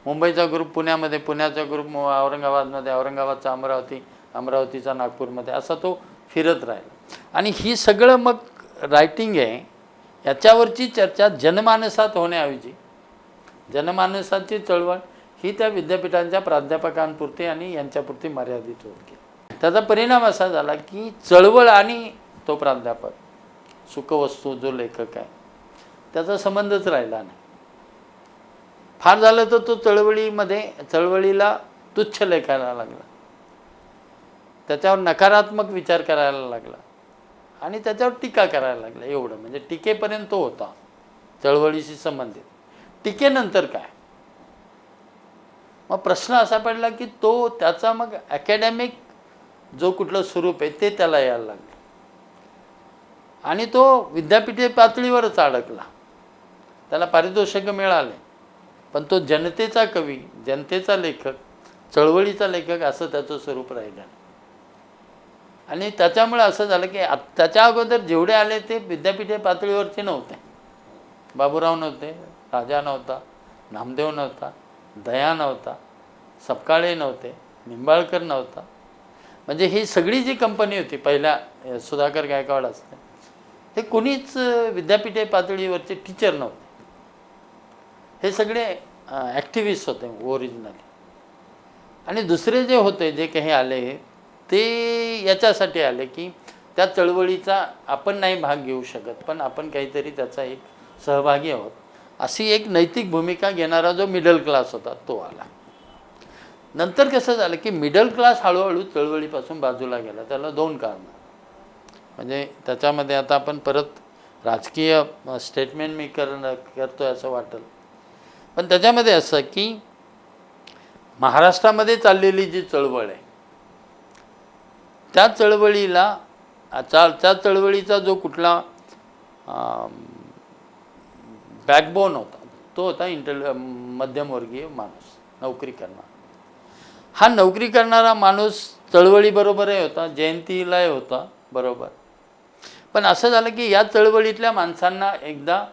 मुंबईचा ग्रुप पुण्यामध्ये, पुण्याचा ग्रुप औरंगाबादमध्ये, औरंगाबादचा अमरावती, अमरावतीचा नागपूरमध्ये, असा तो फिरत राहिला. आणि ही सगळं मग रायटिंग आहे याच्यावरची चर्चा जनमानसात होण्याऐवजी जनमानसाची चळवळ ही त्या विद्यापीठांच्या प्राध्यापकांपुरती आणि यांच्यापुरती मर्यादित होत गेली. त्याचा परिणाम असा झाला की चळवळ आणि तो प्राध्यापक, सुखवस्तू जो लेखक आहे, त्याचा संबंधच राहिला नाही. फार झालं तर तो चळवळीला तुच्छ लेखायला लागला, त्याच्यावर नकारात्मक विचार करायला लागला आणि त्याच्यावर टीका करायला लागला. एवढं म्हणजे टीकेपर्यंत तो होता चळवळीशी संबंधित. टीकेनंतर काय? मग प्रश्न असा पडला की तो त्याचा मग अकॅडमिक जो कुठलं स्वरूप आहे ते त्याला यायला लागलं आणि तो विद्यापीठी पातळीवरच अडकला. त्याला पारितोषिकं मिळाले, पण तो जनतेचा कवी, जनतेचा लेखक, चळवळीचा लेखक असं त्याचं स्वरूप राहिलं. आणि त्याच्यामुळे असं झालं की त्याच्या अगोदर जेवढे आले ते विद्यापीठी पातळीवरचे नव्हते. बाबूराव नव्हते, राजा नव्हता, नामदेव नव्हता, दया नव्हता, सपकाळे नव्हते, निंबाळकर नव्हता. म्हणजे ही सगळी जी कंपनी होती पहिल्या सुधाकर गायकवाड असते, हे कोणीच विद्यापीठ पातळीवरचे टीचर नव्हते. हे सगळे ॲक्टिव्हिस्ट होते ओरिजिनली. आणि दुसरे जे होते, जे काही आले ते याच्यासाठी आले की त्या चळवळीचा आपण नाही भाग घेऊ शकत, पण आपण काहीतरी त्याचा एक सहभागी आहोत, अशी एक नैतिक भूमिका घेणारा जो मिडल क्लास होता तो आला. नंतर कसं झालं की मिडल क्लास हळूहळू चळवळीपासून बाजूला गेला. त्याला दोन कारणं. म्हणजे त्याच्यामध्ये आता आपण परत राजकीय स्टेटमेंट मी करतोय असं वाटेल, पण त्याच्यामध्ये असं की महाराष्ट्रामध्ये चाललेली जी चळवळ आहे त्या चळवळीचा जो कुठला बॅकबोन होता तो होता मध्यमवर्गीय माणूस, नोकरी करणारा. हा नोकरी करणारा माणूस चळवळीबरोबरही होता, जयंतीलाही होता बरोबर. पण असं झालं की या चळवळीतल्या माणसांना एकदा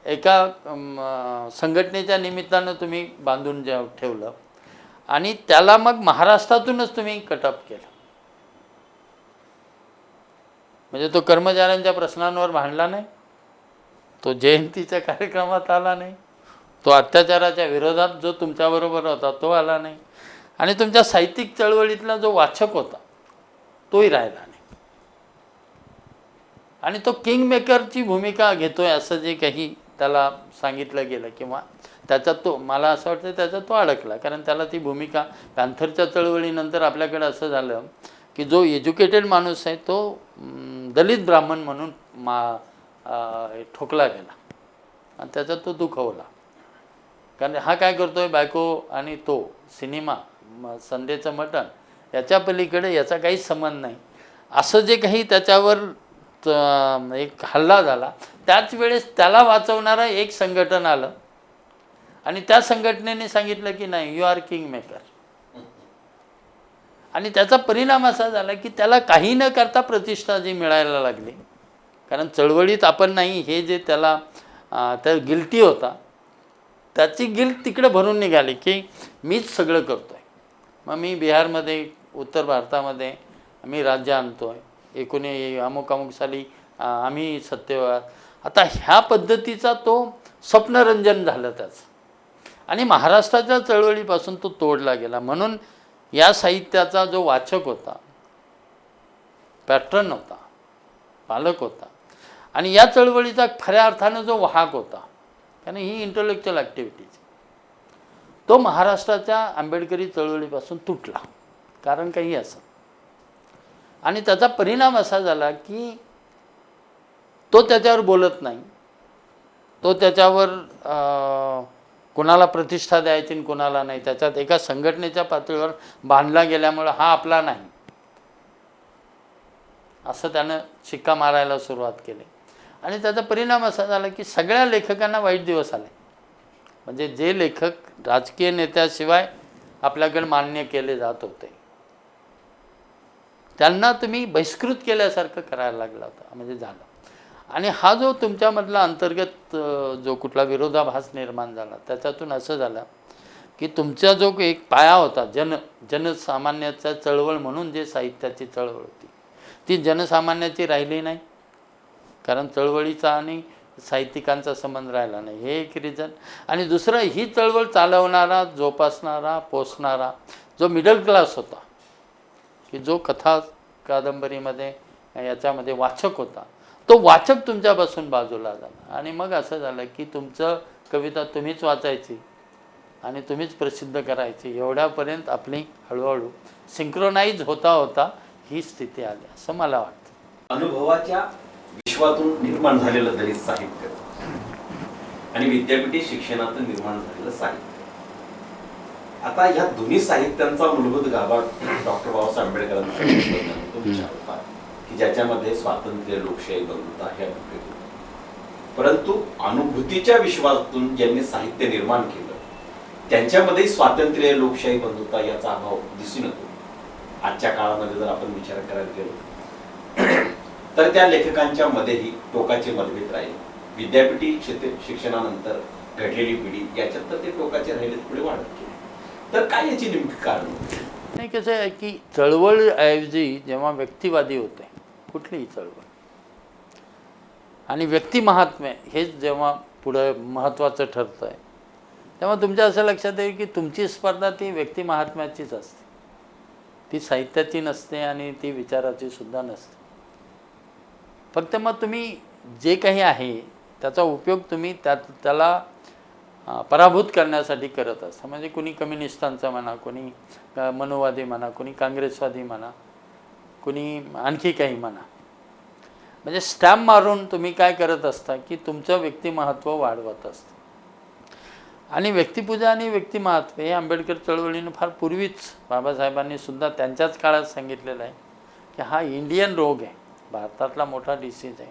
एका संघटनेच्या निमित्तानं तुम्ही बांधून ठेवलं आणि त्याला मग महाराष्ट्रातूनच तुम्ही कटअप केलं. म्हणजे तो कर्मचाऱ्यांच्या प्रश्नांवर भांडला नाही, तो जयंतीच्या कार्यक्रमात आला नाही, तो अत्याचाराच्या विरोधात जो तुमच्याबरोबर होता तो आला नाही, आणि तुमच्या साहित्यिक चळवळीतला जो वाचक होता तोही राहिला नाही. आणि तो किंगमेकरची भूमिका घेतोय असं जे काही त्याला सांगितलं गेलं किंवा त्याच्यात तो, मला असं वाटतं त्याच्यात तो अडकला. कारण त्याला ती भूमिका पॅन्थरच्या चळवळीनंतर आपल्याकडे असं झालं की जो एज्युकेटेड माणूस आहे तो दलित ब्राह्मण म्हणून ठोकला गेला आणि त्याच्यात तो दुखवला. कारण हा काय करतोय, बायको आणि तो सिनेमा, संडेचं मटण, याच्या पलीकडे याचा काहीच संबंध नाही, असं जे काही त्याच्यावर एक हल्ला झाला. त्याच वेळेस त्याला वाचवणारं एक संघटन आलं आणि त्या संघटनेने सांगितलं की नाही, यू आर किंग मेकर. आणि त्याचा परिणाम असा झाला की त्याला काही न करता प्रतिष्ठा जी मिळायला लागली. कारण चळवळीत आपण नाही हे जे त्याला त्या गिल्टी होता, त्याची गिल्ट तिकडे भरून निघाली की मीच सगळं करतो आहे. मग मी बिहारमध्ये, उत्तर भारतामध्ये मी राज्य आणतो आहे, अमुक अमुक साली आम्ही सत्तेवर. आता ह्या पद्धतीचा तो स्वप्नरंजन झालं त्याचं, आणि महाराष्ट्राच्या चळवळीपासून तो तोडला गेला. म्हणून या साहित्याचा जो वाचक होता, पॅट्रन होता, पालक होता, आणि या चळवळीचा खऱ्या अर्थानं जो वाहक होता, कारण ही इंटलेक्च्युअल ॲक्टिव्हिटीज, तो महाराष्ट्राच्या आंबेडकरी चळवळीपासून तुटला, कारण काही असं. आणि त्याचा परिणाम असा झाला की तो त्याच्यावर बोलत नाही, तो त्याच्यावर कोणाला प्रतिष्ठा द्यायची आणि कोणाला नाही, त्याच्यात एका संघटनेच्या पातळीवर बांधला गेल्यामुळं हा आपला नाही असं त्यानं शिक्का मारायला सुरुवात केली. आणि त्याचा परिणाम असा झाला की सगळ्या लेखकांना वाईट दिवस आले. म्हणजे जे लेखक राजकीय नेत्याशिवाय आपल्याकडे मान्य केले जात होते, त्यांना तुम्ही बहिष्कृत केल्यासारखं करायला लागला होता, म्हणजे झालं. आणि हा जो तुमच्यामधला अंतर्गत जो कुठला विरोधाभास निर्माण झाला, त्याच्यातून असं झालं की तुमचा जो एक पाया होता, जनसामान्याचा चळवळ म्हणून जे साहित्याची चळवळ होती, ती जनसामान्याची राहिली नाही, कारण चळवळीचा आणि साहित्यिकांचा संबंध राहिला नाही, हे एक रिझन. आणि दुसरं, ही चळवळ चालवणारा, जोपासणारा, पोसणारा जो मिडल क्लास होता, की जो कथा कादंबरीमध्ये याच्यामध्ये वाचक होता, तो वाचक तुमच्यापासून बाजूला झाला. आणि मग असं झालं की तुमचं कविता तुम्हीच वाचायची आणि तुम्हीच प्रसिद्ध करायची, एवढ्यापर्यंत आपली हळूहळू सिंक्रोनाइज होता होता ही स्थिती आली, असं मला वाटतं. अनुभवाच्या विश्वातून निर्माण झालेलं दलित साहित्य आणि विद्यापीठी शिक्षणातून निर्माण झालेलं साहित्य, आता या दोन्ही साहित्यांचा मूलभूत गाभा डॉक्टर बाबासाहेब आंबेडकरांचा की ज्याच्यामध्ये स्वातंत्र्य, लोकशाही, बंधुता हे अभिप्रेत होते. परंतु अनुभूतीच्या विश्वातून ज्यांनी साहित्य निर्माण केलं, त्यांच्यामध्ये स्वातंत्र्य, लोकशाही, बंधुता याचा अभाव दिसून येतो. आजच्या काळामध्ये जर आपण विचार करायला गेलो तर त्या लेखकांच्या मध्येही टोकाचे मतभेद राहिले. विद्यापीठी शिक्षणानंतर घडलेली पिढी याच्यात तर ते टोकाचे राहिले, पुढे वाढत गेले. तर काय याची नेमकी कारण? नाही, कसं आहे की चळवळऐवजी जेव्हा व्यक्तिवादी होते कुठलीही चळवळ, आणि व्यक्ती महात्म्य हेच जेव्हा पुढं महत्त्वाचं ठरतं आहे, तेव्हा तुमच्या असं लक्षात येईल की तुमची स्पर्धा ती व्यक्ती महात्म्याचीच असते, ती साहित्याची नसते आणि ती विचाराची सुद्धा नसते. फक्त मग तुम्ही जे काही आहे त्याचा उपयोग तुम्ही त्याला पराभूत करण्यासाठी करत असता. म्हणजे कुणी कम्युनिस्टांचा म्हणा, कुणी मनोवादी म्हणा, कुणी काँग्रेसवादी म्हणा, कुणी आणखी काही म्हणा, म्हणजे स्टॅम्प मारून तुम्ही काय करत असता की तुमचं व्यक्तिमहत्त्व वाढवत असतं. आणि व्यक्तिपूजा आणि व्यक्तिमहत्त्व हे आंबेडकर चळवळीनं फार पूर्वीच बाबासाहेबांनी सुद्धा त्यांच्याच काळात सांगितलेलं आहे की हा इंडियन रोग आहे, भारतातला मोठा डिसीज आहे.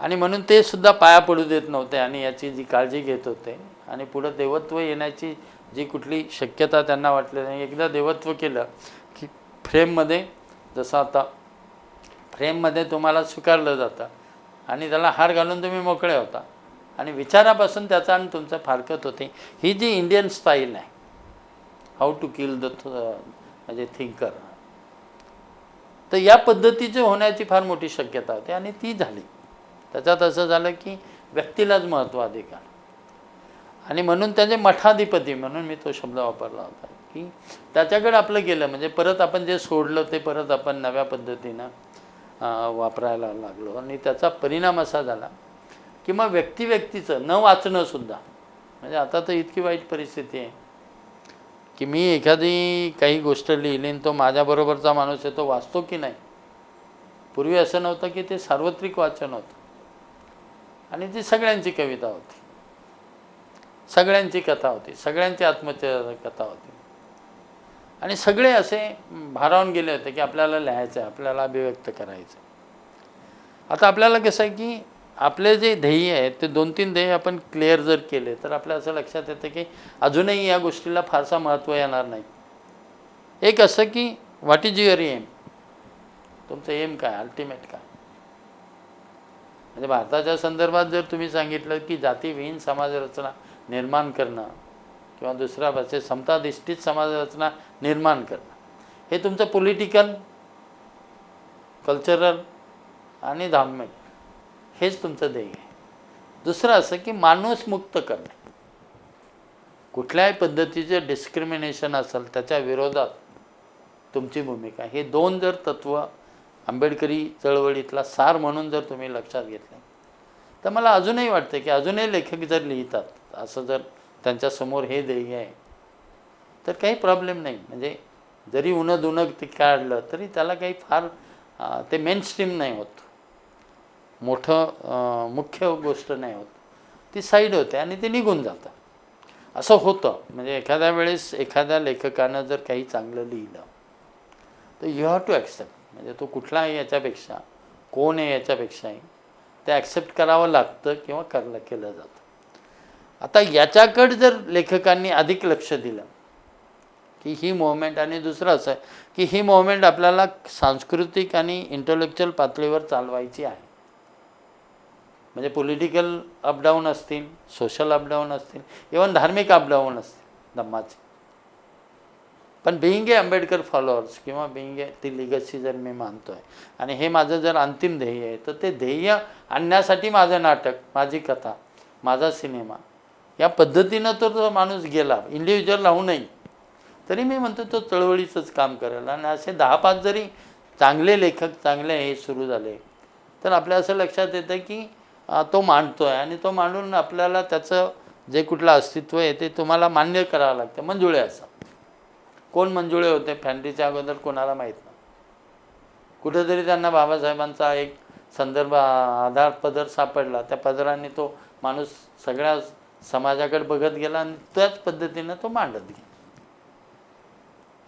आणि म्हणून ते सुद्धा पाया पडू देत नव्हते आणि याची जी काळजी घेत होते. आणि पुढं देवत्व येण्याची जी कुठली शक्यता त्यांना वाटली नाही, एकदा देवत्व केलं की फ्रेममध्ये, जसं आता फ्रेममध्ये तुम्हाला स्वीकारलं जातं आणि त्याला हार घालून तुम्ही मोकळे होता, आणि विचारापासून त्याचा आणि तुमचं फारकत होते. ही जी इंडियन स्टाईल आहे, हाऊ टू किल द म्हणजे थिंकर, तर या पद्धतीचे होण्याची फार मोठी शक्यता होती आणि ती झाली. त्याच्यात असं झालं की व्यक्तीलाच महत्त्व अधिकार, आणि म्हणून त्याचे मठाधिपती म्हणून मी तो शब्द वापरला होता की त्याच्याकडे आपलं गेलं, म्हणजे परत आपण जे सोडलं ते परत आपण नव्या पद्धतीनं वापरायला लागलो. आणि त्याचा परिणाम असा झाला की मग व्यक्तीचं न वाचणंसुद्धा, म्हणजे आता तर इतकी वाईट परिस्थिती आहे की मी एखादी काही गोष्ट लिहिली आणि तो माझ्याबरोबरचा माणूस आहे तो वाचतो की नाही. पूर्वी असं नव्हतं की ते सार्वत्रिक वाचन होतं, आणि ती सगळ्यांची कविता होती, सगळ्यांची कथा होती, सगळ्यांची आत्मकथा होती, आणि सगळे असे भारावून गेले होते की आपल्याला लिहायचं आहे, आपल्याला अभिव्यक्त करायचं. आता आपल्याला कसं आहे की आपले जे ध्येय आहेत ते 2-3 ध्येय आपण क्लिअर जर केले तर आपल्या असं लक्षात येतं की अजूनही या गोष्टीला फारसा महत्त्व येणार नाही. एक असं की व्हॉट इज युअर एम, तुमचं एम काय, अल्टिमेट काय. म्हणजे भारताच्या संदर्भात जर तुम्ही सांगितलं की जातीविहीन समाजरचना निर्माण करणं किंवा दुसऱ्या भाषेत समताधिष्ठित समाजरचना निर्माण करणं, हे तुमचं पॉलिटिकल कल्चरल आणि धार्मिक हेच तुमचं ध्येय आहे. दुसरं असं की माणूस मुक्त करणे, कुठल्याही पद्धतीचे डिस्क्रिमिनेशन असेल त्याच्या विरोधात तुमची भूमिका, हे दोन जर तत्त्व आंबेडकरी चळवळीतला सार म्हणून जर तुम्ही लक्षात घेतलं तर मला अजूनही वाटतं की अजूनही लेखक जर लिहितात असं जर त्यांच्यासमोर हे ध्येय आहे तर काही प्रॉब्लेम नाही. म्हणजे जरी उणं ते काढलं तरी त्याला काही फार ते मेन स्ट्रीम नाही होत, मोठं मुख्य गोष्ट नाही होत, ती साईड होते आणि ते निघून जातं. असं होतं. म्हणजे एखाद्या वेळेस एखाद्या लेखकानं जर काही चांगलं लिहिलं तर यू हॅव टू ॲक्सेप्ट, म्हणजे तो कुठला आहे याच्यापेक्षा, कोण आहे याच्यापेक्षाही ते ॲक्सेप्ट करावं लागतं किंवा केलं जातं. आता याच्याकडे जर लेखकांनी अधिक लक्ष दिलं की ही मूवमेंट, आणि दुसरं असं आहे की ही मूवमेंट आपल्याला सांस्कृतिक आणि इंटेलेक्च्युअल पातळीवर चालवायची आहे. म्हणजे पॉलिटिकल अपडाऊन असतील, सोशल अपडाऊन असतील, इव्हन धार्मिक अपडाऊन असतील धम्माचे, पण बिईंग ए आंबेडकर फॉलोअर्स किंवा बिईंग ए ती लिगसी जर मी मानतो आहे आणि हे माझं जर अंतिम ध्येय आहे तर ते ध्येय आणण्यासाठी माझं नाटक, माझी कथा, माझा सिनेमा या पद्धतीनं तो माणूस गेला, इंडिव्हिज्युअल राहूनही, तरी मी म्हणतो तो चळवळीचंच काम करेल. आणि असे 10-5 जरी चांगले लेखक चांगले हे सुरू झाले तर आपल्या असं लक्षात येतं की तो मांडतो आहे आणि तो मांडून आपल्याला त्याचं जे कुठलं अस्तित्व आहे ते तुम्हाला मान्य करावं लागतं. मंजुळे असं कोण मंजुळे होते फॅन्ड्रीच्या अगोदर कोणाला माहीत नाही. कुठेतरी त्यांना बाबासाहेबांचा एक संदर्भ आधार पदर सापडला, त्या पदराने तो माणूस सगळ्या समाजाकडे बघत गेला आणि त्याच पद्धतीनं तो मांडत गेला.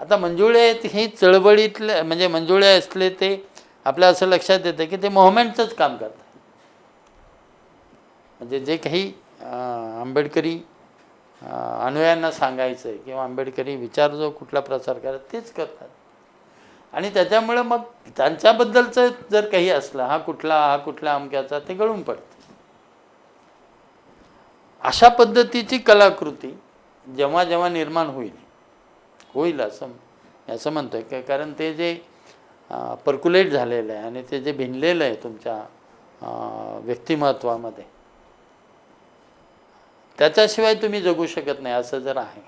आता मंजुळे हे चळवळीतले, म्हणजे मंजुळे असले ते आपल्या असं लक्षात येतं की ते मूव्हमेंटचंच काम करतात. म्हणजे जे काही आंबेडकरी अनुयायांना सांगायचं आहे किंवा आंबेडकरी विचार जो कुठला प्रसार करायचा तेच करतात. आणि त्याच्यामुळं मग त्यांच्याबद्दलचं जर काही असलं, हा कुठल्या अमक्याचा, ते गळून पडतं. अशा पद्धतीची कलाकृती जेव्हा जेव्हा निर्माण होईल असं म्हणतो आहे, कारण ते जे पर्क्युलेट झालेलं आहे आणि ते जे भिनलेलं आहे तुमच्या व्यक्तिमत्वामध्ये, त्याच्याशिवाय तुम्ही जगू शकत नाही असं जर आहे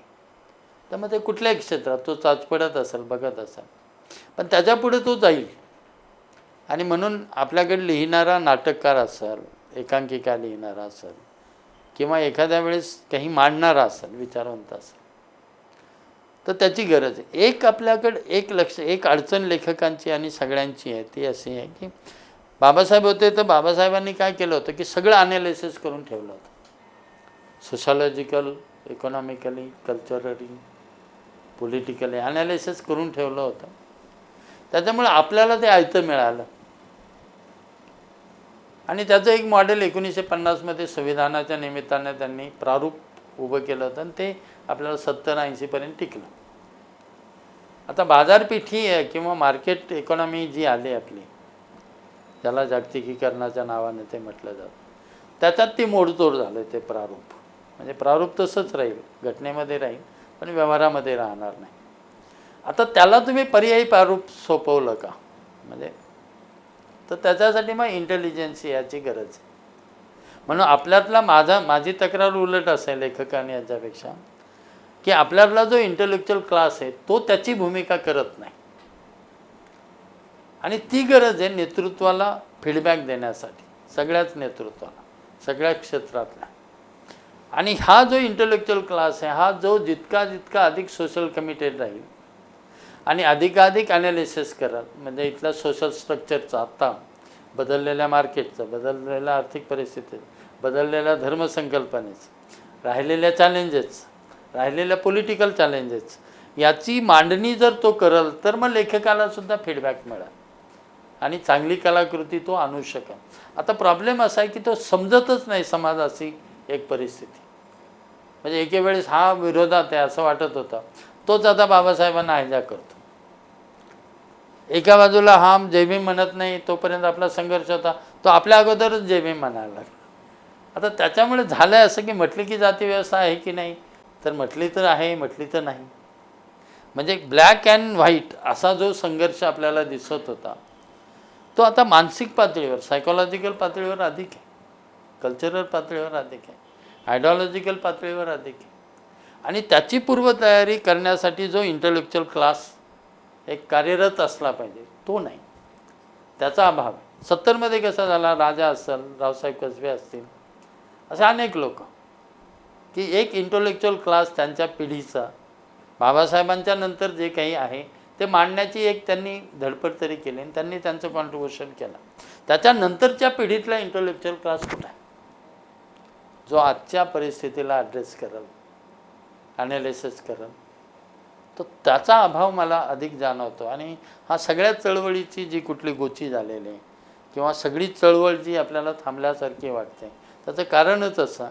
तर मग ते कुठल्याही क्षेत्रात तो चाचपडत असेल, बघत असेल, पण त्याच्यापुढे तो जाईल. आणि म्हणून आपल्याकडे लिहिणारा नाटककार असेल, एकांकिका लिहिणारा असेल किंवा एखाद्या वेळेस काही मांडणारा असेल, विचारवंत असेल, तर त्याची गरज आहे. एक आपल्याकडे एक अडचण लेखकांची आणि सगळ्यांची आहे, ती अशी आहे की बाबासाहेब होते तर बाबासाहेबांनी काय केलं होतं की सगळं ॲनालिसिस करून ठेवलं होतं, सोशॉलॉजिकल, इकॉनॉमिकली, कल्चरली, पॉलिटिकली ॲनालिसिस करून ठेवलं होतं. त्याच्यामुळे आपल्याला ते आयतं मिळालं. आणि त्याचं एक मॉडेल 1950मध्ये संविधानाच्या निमित्ताने त्यांनी प्रारूप उभं केलं होतं आणि ते आपल्याला 70-80पर्यंत टिकलं. आता बाजारपेठी आहे किंवा मार्केट इकॉनॉमी जी आली आपली, ज्याला जागतिकीकरणाच्या नावाने ते म्हटलं जातं, त्याच्यात ती मोडतोड झालं ते प्रारूप. म्हणजे प्रारूप तसंच राहील, घटनेमध्ये राहील, पण व्यवहारामध्ये राहणार नाही. आता त्याला तुम्ही पर्यायी प्रारूप सोपवलं का, म्हणजे तर त्याच्यासाठी मग इंटेलिजन्सी याची गरज आहे. म्हणून आपल्यातला माझी तक्रार उलट असेल लेखकाने याच्यापेक्षा, की आपल्यातला जो इंटेलेक्च्युअल क्लास आहे तो त्याची भूमिका करत नाही. आणि ती गरज आहे नेतृत्वाला फीडबॅक देण्यासाठी, सगळ्याच नेतृत्वाला, सगळ्या क्षेत्रातल्या. आणि हा जो इंटेलेक्च्युअल क्लास आहे, हा जो जितका अधिक सोशल कमिटेड राहील आणि अधिकाधिक ॲनालिसिस करेल, म्हणजे इथल्या सोशल स्ट्रक्चरचं, आत्ता बदललेल्या मार्केटचं, बदललेल्या आर्थिक परिस्थितीत, बदललेल्या धर्मसंकल्पनेचं, राहिलेल्या चॅलेंजेस, राहिलेल्या पॉलिटिकल चॅलेंजेस, याची मांडणी जर तो करेल तर मग लेखकालासुद्धा फीडबॅक मिळेल आणि चांगली कलाकृती तो आणू शकेल. आता प्रॉब्लेम असा आहे की तो समजतच नाही समाजाची एक परिस्थिती. म्हणजे एके वेळेस हा विरोधात आहे असं वाटत होतं, तोच आता बाबासाहेबांना हायजॅक करतो. एका बाजूला हा जय भीम म्हणत नाही, तोपर्यंत आपला संघर्ष होता, तो आपल्या अगोदरच जय भीम म्हणायला लागला. आता त्याच्यामुळे झालं आहे असं की म्हटली की जाती व्यवस्था आहे की नाही, तर म्हटली तर आहे, म्हटली तर नाही. म्हणजे ब्लॅक अँड व्हाईट असा जो संघर्ष आपल्याला दिसत होता तो आता मानसिक पातळीवर, सायकोलॉजिकल पातळीवर अधिक आहे, कल्चरल पातळीवर अधिक आहे, आयडिओलॉजिकल पातळीवर अधिक आहे. आणि त्याची पूर्वतयारी करण्यासाठी जो इंटलेक्च्युअल क्लास एक कार्यरत असला पाहिजे तो नाही, त्याचा अभाव आहे. 70मध्ये कसा झाला, राजा असेल, रावसाहेब कसबे असतील, असे अनेक लोक की एक इंटलेक्च्युअल क्लास त्यांच्या पिढीचा बाबासाहेबांच्या नंतर जे काही आहे ते मांडण्याची एक त्यांनी धडपड तरी केली आणि त्यांनी त्यांचं कॉन्ट्रिब्युशन केलं. त्याच्यानंतरच्या पिढीतला इंटलेक्च्युअल क्लास कुठं आहे जो आजच्या परिस्थितीला ॲड्रेस करेल, ॲनालिसिस करेल? तर त्याचा अभाव मला अधिक जाणवतो. आणि हा सगळ्या चळवळीची जी कुठली गोची झालेली आहे किंवा सगळी चळवळ जी आपल्याला थांबल्यासारखी वाटते त्याचं कारणच असं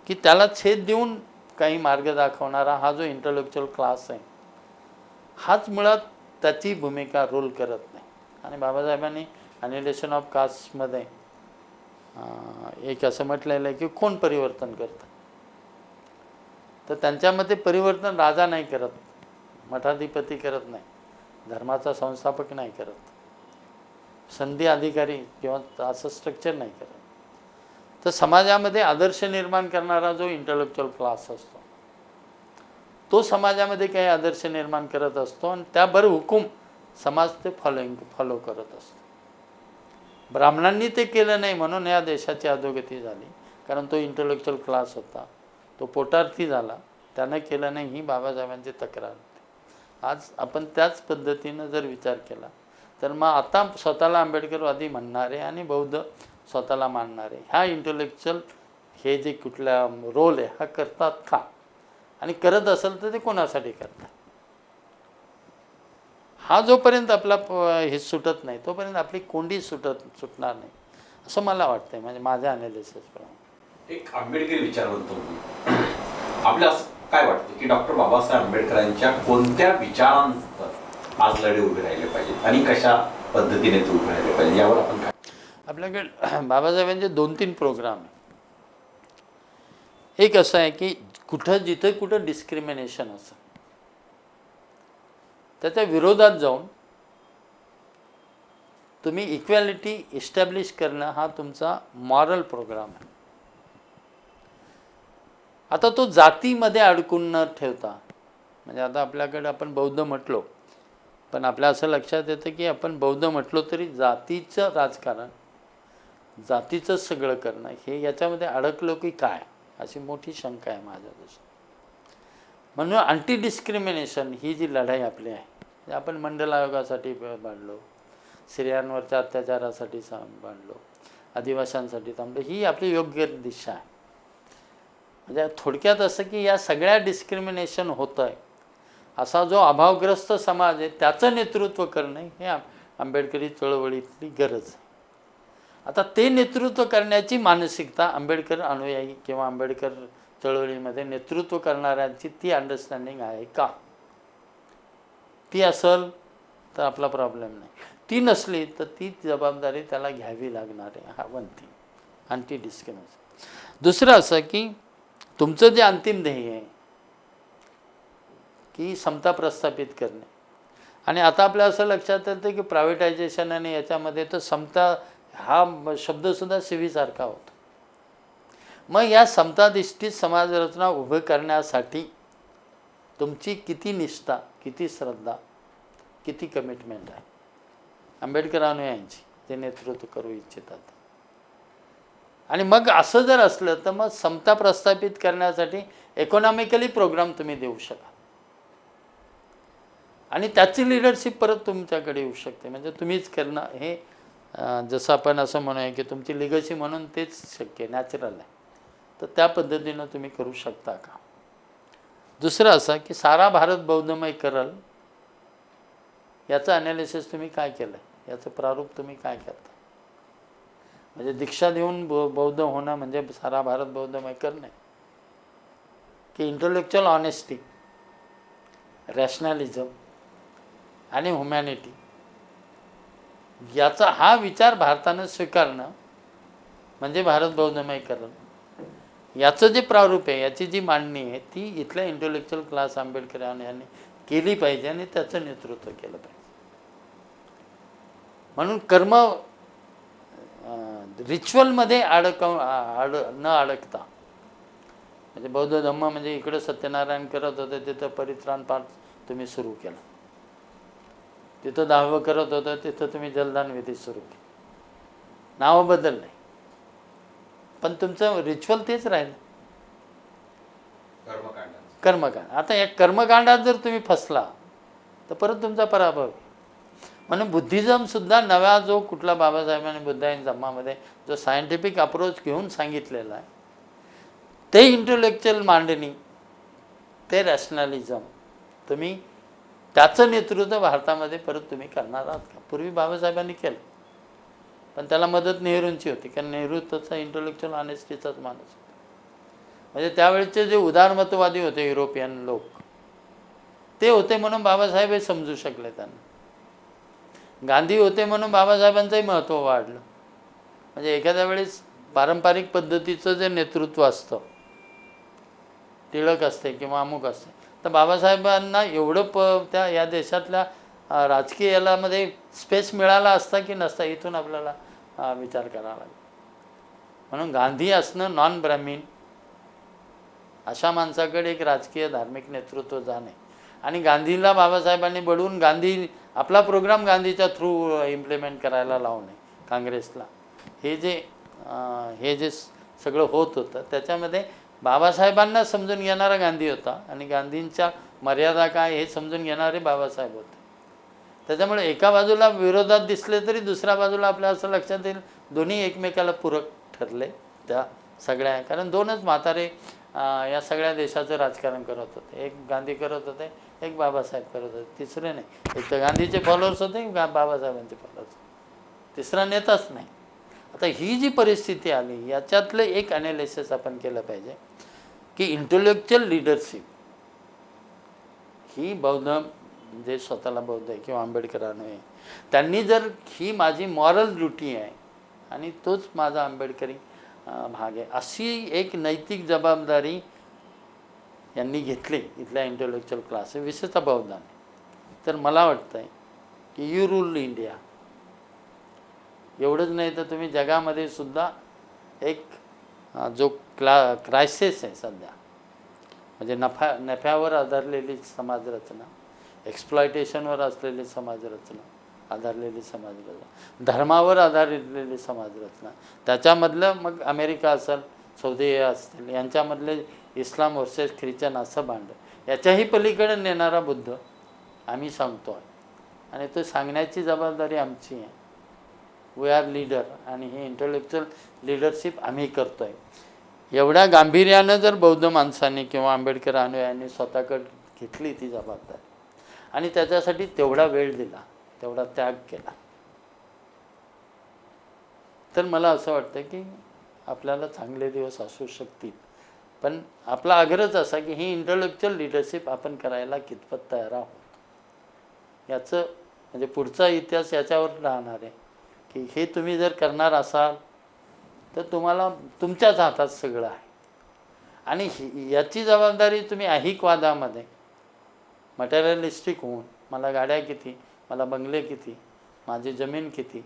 की त्याला छेद देऊन काही मार्ग दाखवणारा हा जो इंटलेक्च्युअल क्लास आहे हाच मुळात त्याची भूमिका रोल करत नाही. आणि बाबासाहेबांनी ॲनिलेशन ऑफ कास्टमध्ये एक असं म्हटलेलं आहे की कोण परिवर्तन करतं, तर त्यांच्या मते परिवर्तन राजा नाही करत, मठाधिपती करत नाही, धर्माचा संस्थापक नाही करत, संधी अधिकारी किंवा असं स्ट्रक्चर नाही करत. तर समाजामध्ये आदर्श निर्माण करणारा जो इंटलेक्च्युअल क्लास असतो तो समाजामध्ये काही आदर्श निर्माण करत असतो आणि त्याबरोबर हुकूम समाज ते फॉलो करत असतो. ब्राह्मणांनी ते केलं नाही म्हणून या देशाची अधोगती झाली, कारण तो इंटलेक्च्युअल क्लास होता, तो पोटार्थी झाला, त्यानं केलं नाही ही बाबासाहेबांची तक्रार होती. आज आपण त्याच पद्धतीनं जर विचार केला तर मग आता स्वतःला आंबेडकरवादी म्हणणारे आणि बौद्ध स्वतःला मानणारे ह्या इंटलेक्च्युअल हे जे कुठला रोल आहे हा करतात का, आणि करत असेल तर ते कोणासाठी करतात? हा जोपर्यंत आपला हे सुटत नाही तोपर्यंत आपली कोंडी सुटणार नाही असं मला वाटतंय, म्हणजे माझ्या ॲनालिसिस प्रमाणे. एक आंबेडकरी विचारवंत आपल्या काय वाटतं की डॉक्टर बाबासाहेब आंबेडकरांच्या कोणत्या विचारांवर आज लढे उभे राहिले पाहिजेत आणि कशा पद्धतीने ते उभे राहिले पाहिजे यावर आपण काय? आपल्याकडे बाबासाहेबांचे 2-3 प्रोग्राम आहे. एक असं आहे की जिथं कुठं डिस्क्रिमिनेशन असं त्याच्या विरोधात जाऊन तुम्ही इक्वॅलिटी इस्टॅब्लिश करणं हा तुमचा मॉरल प्रोग्राम आहे. आता तो जातीमध्ये अडकून न ठेवता, म्हणजे आता आपल्याकडे आपण बौद्ध म्हटलो पण आपल्या असं लक्षात येतं की आपण बौद्ध म्हटलो तरी जातीचं राजकारण, जातीचं सगळं करणं हे याच्यामध्ये अडकलो की काय अशी मोठी शंका आहे माझ्या दृष्टीने. म्हणून अँटी डिस्क्रिमिनेशन ही जी लढाई आपली आहे, आपण मंडल आयोगासाठी भांडलो, स्त्रियांवरच्या अत्याचारासाठी भांडलो, आदिवासींसाठी थांबलो, ही आपली योग्य दिशा आहे. म्हणजे थोडक्यात असं की या सगळ्या डिस्क्रिमिनेशन होतं आहे असा जो अभावग्रस्त समाज आहे त्याचं नेतृत्व करणं हे आंबेडकरी चळवळीतली गरज आहे. आता ते नेतृत्व करण्याची मानसिकता आंबेडकर अनुयायी किंवा आंबेडकर चळवळीमध्ये नेतृत्व करणाऱ्यांची ती अंडरस्टँडिंग आहे का? ती असेल तर आपला प्रॉब्लेम नाही, ती नसली तर ती जबाबदारी त्याला घ्यावी लागणार आहे. हा वन थिंग, अँटी डिस्क्रिमिनेशन. दुसरं असं की तुमचं जे अंतिम ध्येय आहे की समता प्रस्थापित करणे, आणि आता आपल्या असं लक्षात येतं की प्रायव्हेटायझेशन आणि याच्यामध्ये तर समता हा शब्दसुद्धा शिवीसारखा होतो. मग या समताधिष्ठित समाजरचना उभं करण्यासाठी तुमची किती निष्ठा, किती श्रद्धा, किती कमिटमेंट आहे आंबेडकर अनुयायांची ते नेतृत्व करू इच्छितात. आणि मग असं जर असलं तर मग समता प्रस्थापित करण्यासाठी इकॉनॉमिकली प्रोग्राम तुम्ही देऊ शकाल आणि त्याची लिडरशिप परत तुमच्याकडे येऊ शकते. म्हणजे तुम्हीच करणं हे जसं आपण असं म्हणूया की तुमची लिगसी म्हणून तेच शक्य आहे, नॅचरल आहे. तर त्या पद्धतीनं तुम्ही करू शकता का? दुसरं असं की सारा भारत बौद्धमय करल याचं ॲनालिसिस तुम्ही काय केलं आहे, याचं प्रारूप तुम्ही काय करता? म्हणजे दीक्षा देऊन बौद्ध होणं म्हणजे सारा भारत बौद्धमय करणे, की इंटलेक्च्युअल ऑनेस्टी, रॅशनॅलिझम आणि ह्युमॅनिटी याचा हा विचार भारतानं स्वीकारणं म्हणजे भारत बौद्धमय करणं. याचं जे प्रारूप आहे, याची जी मांडणी आहे ती इथल्या इंटलेक्च्युअल क्लास आंबेडकर यांनी केली पाहिजे आणि त्याचं नेतृत्व केलं पाहिजे. म्हणून कर्म रिच्युअलमध्ये न अडकता, म्हणजे बौद्ध धम्म म्हणजे इकडे सत्यनारायण करत होते तिथं परित्राण पाठ तुम्ही सुरू केलं, तिथं 10वं करत होतं तिथं तुम्ही जलदान विधी सुरू केली, नावं बदलले पण तुमचं रिच्युअल तेच राहिलं, कर्मकांड. आता या कर्मकांडात जर तुम्ही फसला तर परत तुमचा पराभव आहे. म्हणून बुद्धिझमसुद्धा नव्या जो कुठला बाबासाहेबांनी बुद्धायन धम्मामध्ये जो सायंटिफिक अप्रोच घेऊन सांगितलेला आहे ते इंटेलेक्च्युअल मांडणी, ते रॅशनॅलिझम, तुम्ही त्याचं नेतृत्व भारतामध्ये परत तुम्ही करणार आहात का? पूर्वी बाबासाहेबांनी केलं पण त्याला मदत नेहरूंची होती, कारण नेहरू तसा इंटेलेक्च्युअल ऑनेस्टीचाच माणूस होता. म्हणजे त्यावेळेचे जे उदारमतवादी होते युरोपियन लोक ते होते म्हणून बाबासाहेब हे समजू शकले त्यांना. गांधी होते म्हणून बाबासाहेबांचंही महत्त्व वाढलं. म्हणजे एखाद्या वेळेस पारंपरिक पद्धतीचं जे नेतृत्व असतं, टिळक असते किंवा अमुक असते, तर बाबासाहेबांना एवढं त्या या देशातल्या राजकीय यालामध्ये स्पेस मिळाला असता की नसता, इथून आपल्याला विचार करावा लागेल. म्हणून गांधी असणं नॉन ब्राह्मीण अशा माणसाकडे एक राजकीय धार्मिक नेतृत्व जाणे, आणि गांधीला बाबासाहेबांनी बळून गांधी आपला प्रोग्राम गांधीच्या थ्रू इम्प्लिमेंट करायला लावणे काँग्रेसला, हे जे सगळं होत होतं त्याच्यामध्ये बाबासाहेबांना समजून घेणारा गांधी होता आणि गांधींच्या मर्यादा काय हे समजून घेणारे बाबासाहेब होते. त्याच्यामुळे एका बाजूला विरोधात दिसले तरी दुसऱ्या बाजूला आपल्या असं लक्षात येईल दोन्ही एकमेकाला पूरक ठरले त्या सगळ्या, कारण दोनच म्हातारे या सगळ्या देशाचं राजकारण करत होते. एक गांधी करत होते, एक बाबासाहेब करत होते, तिसरे नाही. एक तर गांधीचे फॉलोअर्स होते, बाबासाहेबांचे फॉलोअर्स, तिसरा नेताच नाही. आता ही जी परिस्थिती आली याच्यातलं एक ॲनालिसिस आपण केलं पाहिजे की इंटेलेक्च्युअल लीडरशिप ही बौद्ध, जे स्वतःला बौद्ध आहे किंवा आंबेडकरांनी, त्यांनी जर ही माझी मॉरल ड्युटी आहे आणि तोच माझा आंबेडकरी भाग आहे अशी एक नैतिक जबाबदारी यांनी घेतली इथल्या इंटेलेक्च्युअल क्लास, विशेषतः बौद्धाने, तर मला वाटतं आहे की यू रूल इंडिया. एवढंच नाही तर तुम्ही जगामध्ये सुद्धा एक जो क्रायसिस आहे सध्या, म्हणजे नफ्यावर आधारलेली समाजरचना, एक्सप्लॉयटेशनवर असलेली समाजरचना, आधारलेली समाजरचना, धर्मावर आधारलेली समाजरचना, त्याच्यामधलं मग अमेरिका असेल, सौदी असतील, यांच्यामधले इस्लाम वर्सेस ख्रिश्चन असं भांड, याच्याही पलीकडे नेणारा बुद्ध आम्ही सांगतो आहे आणि तो सांगण्याची जबाबदारी आमची आहे. वी आर लीडर आणि हे इंटेलेक्च्युअल लीडरशिप आम्ही करतो आहे. एवढ्या गांभीर्यानं जर बौद्ध माणसांनी किंवा आंबेडकर अनुयायांनी स्वतःकडे घेतली ती जबाबदारी आणि त्याच्यासाठी तेवढा वेळ दिला, तेवढा त्याग केला, तर मला असं वाटतं की आपल्याला चांगले दिवस असू शकतील. पण आपला आग्रहच असा की ही इंटेलेक्च्युअल लीडरशिप आपण करायला कितपत तयार आहोत याचं, म्हणजे पुढचा इतिहास याच्यावर राहणार आहे की हे तुम्ही जर करणार असाल तर तुम्हाला तुमच्याच हातात सगळं आहे. आणि याची जबाबदारी तुम्ही ऐहिकवादामध्ये मटेरियलिस्टिक होऊन मला गाड्या किती, मला बंगले किती, माझी जमीन किती,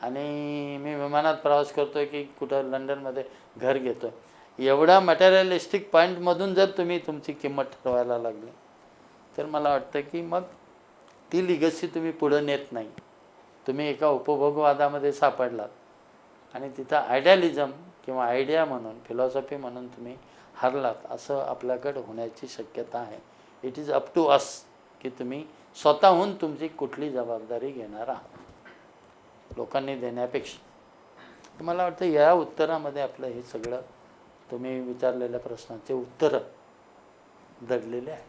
आणि मी विमानात प्रवास करतो आहे की कुठं लंडनमध्ये घर घेतो आहे, एवढा मटेरियलिस्टिक पॉईंटमधून जर तुम्ही तुमची किंमत ठरवायला लागली तर मला वाटतं की मग ती लिगसी तुम्ही पुढं नेत नाही. तुम्ही एका उपभोगवादामध्ये सापडलात आणि तिथं आयडियालिझम किंवा आयडिया म्हणून, फिलॉसॉफी म्हणून तुम्ही हरलात, असं आपल्याकडे होण्याची शक्यता आहे. It is up to us की तुम्ही स्वतःहून तुमची कुठली जबाबदारी घेणार आहात लोकांनी देण्यापेक्षा. मला वाटतं या उत्तरामध्ये आपलं हे सगळं तुम्ही विचारलेल्या प्रश्नाचे उत्तरं दडलेले आहे.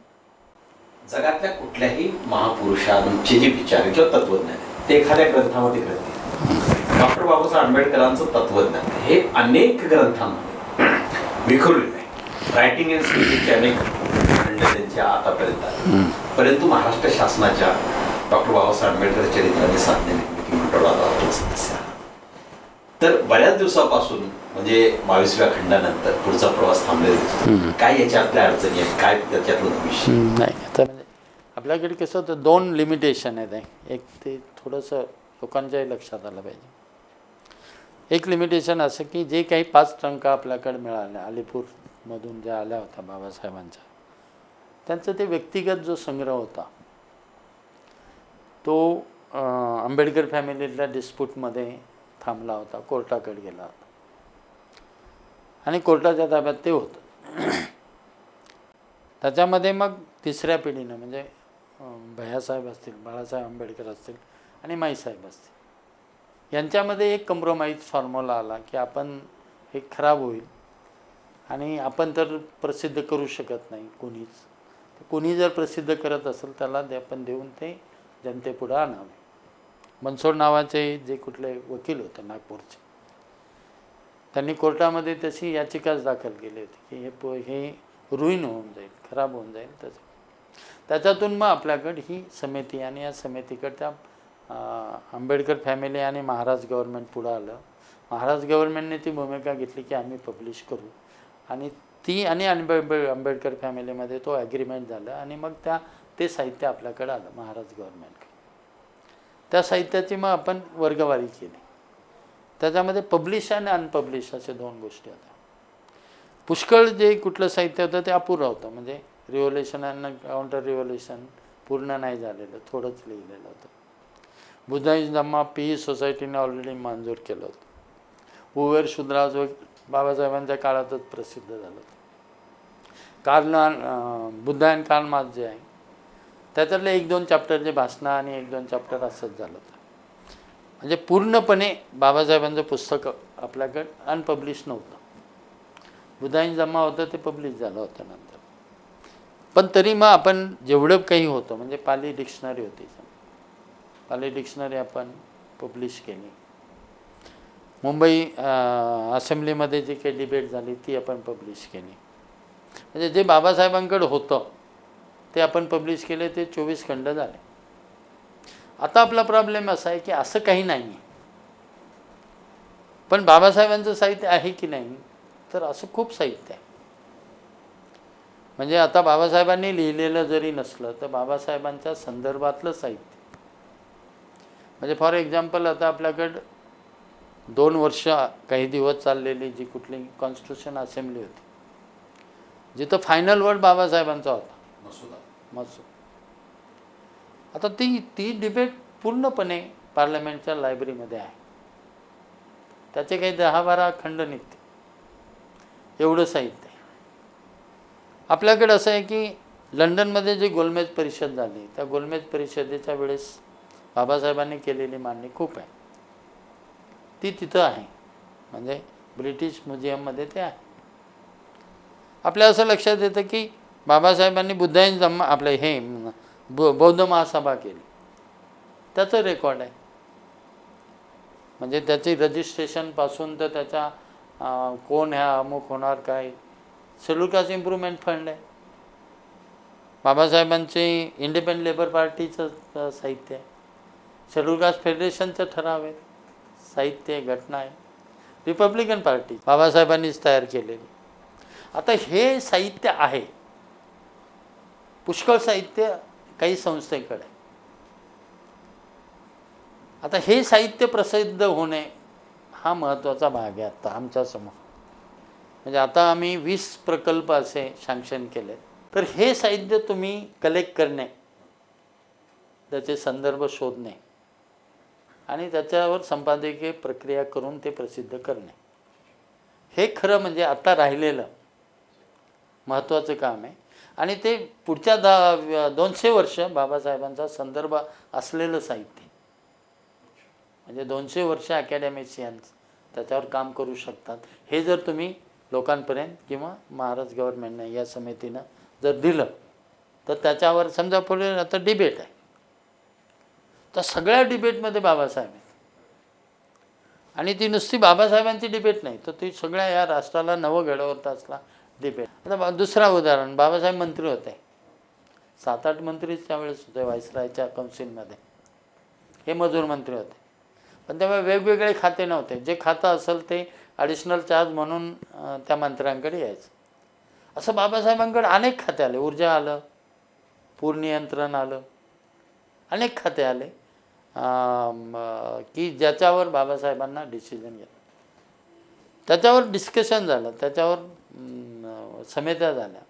जगातल्या कुठल्याही महापुरुषांचे जे विचार किंवा तत्वज्ञान ते एखाद्या ग्रंथामध्ये ग्रंथी. डॉक्टर बाबासाहेब आंबेडकरांचं तत्वज्ञान हे अनेक ग्रंथांमध्ये विखुरलेलं आहे. रायटिंग अँड स्पीकिंगचे अनेक खंड त्यांच्या आतापर्यंत, परंतु महाराष्ट्र शासनाच्या डॉक्टर बाबासाहेब आंबेडकर चरित्राने साधने निर्मिती मंडळाला सदस्य. तर बऱ्याच दिवसापासून म्हणजे 22व्या खंडानंतर पुढचा प्रवास थांबलेला, काय याच्यातल्या अडचणी आहेत, काय याच्यातलं भविष्य? नाही, आता म्हणजे आपल्याकडे कसं होतं, दोन लिमिटेशन आहेत. एक ते थोडंसं लोकांच्याही लक्षात आलं पाहिजे. एक लिमिटेशन असं की जे काही 5 टंका आपल्याकडे मिळाल्या अलीपूरमधून ज्या आल्या होत्या बाबासाहेबांच्या, त्यांचा ते व्यक्तिगत जो संग्रह होता तो आंबेडकर फॅमिलीतल्या डिस्प्यूटमध्ये थांबला होता, कोर्टाकडे गेला होता आणि कोर्टाच्या ताब्यात ते होतं. त्याच्यामध्ये मग तिसऱ्या पिढीनं म्हणजे भैयासाहेब असतील, बाळासाहेब आंबेडकर असतील आणि माईसाहेब असतील, यांच्यामध्ये एक कम्प्रोमाइज फॉर्म्युला आला की आपण हे खराब होईल आणि आपण तर प्रसिद्ध करू शकत नाही कोणीच, कोणी जर प्रसिद्ध करत असेल त्याला आपण देऊन ते जनतेपुढं आणावे. मनसोड नावाचे जे कुठले वकील होते नागपूरचे, त्यांनी कोर्टामध्ये तशी याचिकाच दाखल केली होती की हे रुईन होऊन जाईल, खराब होऊन जाईल. त्याच्यातून मग आपल्याकडे ही समिती आणि या समितीकडे त्या आंबेडकर फॅमिली आणि महाराज गव्हर्नमेंट पुढं आलं. महाराज गव्हर्नमेंटने ती भूमिका घेतली की आम्ही पब्लिश करू आणि ती आणि आंबेडकर फॅमिलीमध्ये तो ॲग्रीमेंट झालं आणि मग ते साहित्य आपल्याकडे आलं महाराज गव्हर्नमेंटकडे. त्या साहित्याची मग आपण वर्गवारी केली. त्याच्यामध्ये पब्लिश आणि अनपब्लिश असे 2 गोष्टी होत्या. पुष्कळ जे कुठलं साहित्य होतं ते अपुरं होतं, म्हणजे रिव्होल्युशन आणि काउंटर रिव्होल्युशन पूर्ण नाही झालेलं, थोडंच लिहिलेलं होतं. बुद्धाईज धम्मा पी सोसायटीने ऑलरेडी मंजूर केलं होतं. उवेर शूद्राज बाबासाहेबांच्या काळातच प्रसिद्ध झालं होतं. बुद्धा अँड कार्ल मार्क्स जे आहे त्याच्यातले 1-2 चॅप्टरचे भाषणं आणि 1-2 चॅप्टर असंच झालं होतं. म्हणजे पूर्णपणे बाबासाहेबांचं पुस्तक आपल्याकडे अनपब्लिश नव्हतं. बुद्धाईन जमा होतं ते पब्लिश झालं होतं नंतर. पण तरी मग आपण जेवढं काही होतं, म्हणजे पाली डिक्शनरी होती, पाली डिक्शनरी आपण पब्लिश केली. मुंबई असेंब्लीमध्ये जी काही डिबेट झाली ती आपण पब्लिश केली. म्हणजे जे बाबासाहेबांकडे होतं ते आपण पब्लिश केले, ते 24 खंड झाले. आता आपला प्रॉब्लेम असा आहे की असं काही नाही आहे, पण बाबासाहेबांचं साहित्य आहे की नाही, तर असं खूप साहित्य आहे. म्हणजे आता बाबासाहेबांनी लिहिलेलं जरी नसलं तर बाबासाहेबांच्या संदर्भातलं साहित्य, म्हणजे फॉर एक्झाम्पल आता आपल्याकडं 2 वर्ष काही दिवस चाललेली जी कुठली कॉन्स्टिट्यूशन असेंब्ली होती, जिथं फायनल वर्ड बाबासाहेबांचा होता, मसूद. आता ती डिबेट पूर्णपणे पार्लमेंटच्या लायब्ररीमध्ये आहे. त्याचे काही 10-12 खंड निघते, एवढं साहित्य आहे. आपल्याकडे असं आहे की लंडनमध्ये जी गोलमेज परिषद झाली, त्या गोलमेज परिषदेच्या वेळेस बाबासाहेबांनी केलेली मांडणी खूप आहे. ती तिथं आहे, म्हणजे ब्रिटिश म्युझियममध्ये ते आहे. आपल्या असं लक्षात येतं की बाबासाहेबांनी बुद्धाईन जमा आपलं हे बौद्ध महासभा केली, त्याचं रेकॉर्ड आहे. म्हणजे त्याची रजिस्ट्रेशनपासून तर त्याच्या कोण ह्या अमुक होणार काय, शेड्यूल कास्ट इम्प्रूव्हमेंट फंड आहे. बाबासाहेबांचे इंडिपेंडंट लेबर पार्टीचं साहित्य आहे, शेड्यूल कास्ट फेडरेशनचं ठराव आहे, साहित्य आहे, घटना आहे, रिपब्लिकन पार्टी बाबासाहेबांनीच तयार केलेली. आता हे साहित्य आहे, पुष्कळ साहित्य काही संस्थेकडे. आता हे साहित्य प्रसिद्ध होणे हा महत्त्वाचा भाग आहे आता आमच्यासमोर. म्हणजे आता आम्ही 20 प्रकल्प असे सँक्शन केले. तर हे साहित्य तुम्ही कलेक्ट करणे, त्याचे संदर्भ शोधणे आणि त्याच्यावर संपादकीय प्रक्रिया करून ते प्रसिद्ध करणे, हे खरं म्हणजे आता राहिलेलं महत्त्वाचं काम आहे. आणि ते पुढच्या 200 वर्ष बाबासाहेबांचा संदर्भ असलेलं साहित्य, म्हणजे 200 वर्ष अकॅडमिशियन्स त्याच्यावर काम करू शकतात. हे जर तुम्ही लोकांपर्यंत किंवा महाराज गव्हर्नमेंटनं या समितीनं जर दिलं तर त्याच्यावर समजा पुढे आता डिबेट आहे, तर सगळ्या डिबेटमध्ये बाबासाहेब आहेत. आणि ती नुसती बाबासाहेबांची डिबेट नाही, तर ती सगळ्या या राष्ट्राला नवं घडवत असला डिबेट. आता दुसरा उदाहरण, बाबासाहेब मंत्री होते, 7-8 मंत्रीच त्यावेळेस होते व्हाईसरायच्या काउन्सिलमध्ये. हे मजूर मंत्री होते, पण तेव्हा वेगवेगळे खाते नव्हते. जे खातं असेल ते ॲडिशनल चार्ज म्हणून त्या मंत्र्यांकडे यायचं. असं बाबासाहेबांकडे अनेक खाते आले, ऊर्जा आलं, पूर नियंत्रण आलं, अनेक खाते आले. की ज्याच्यावर बाबासाहेबांना डिसिजन घ्या, त्याच्यावर डिस्कशन झालं, त्याच्यावर समित्या झाल्या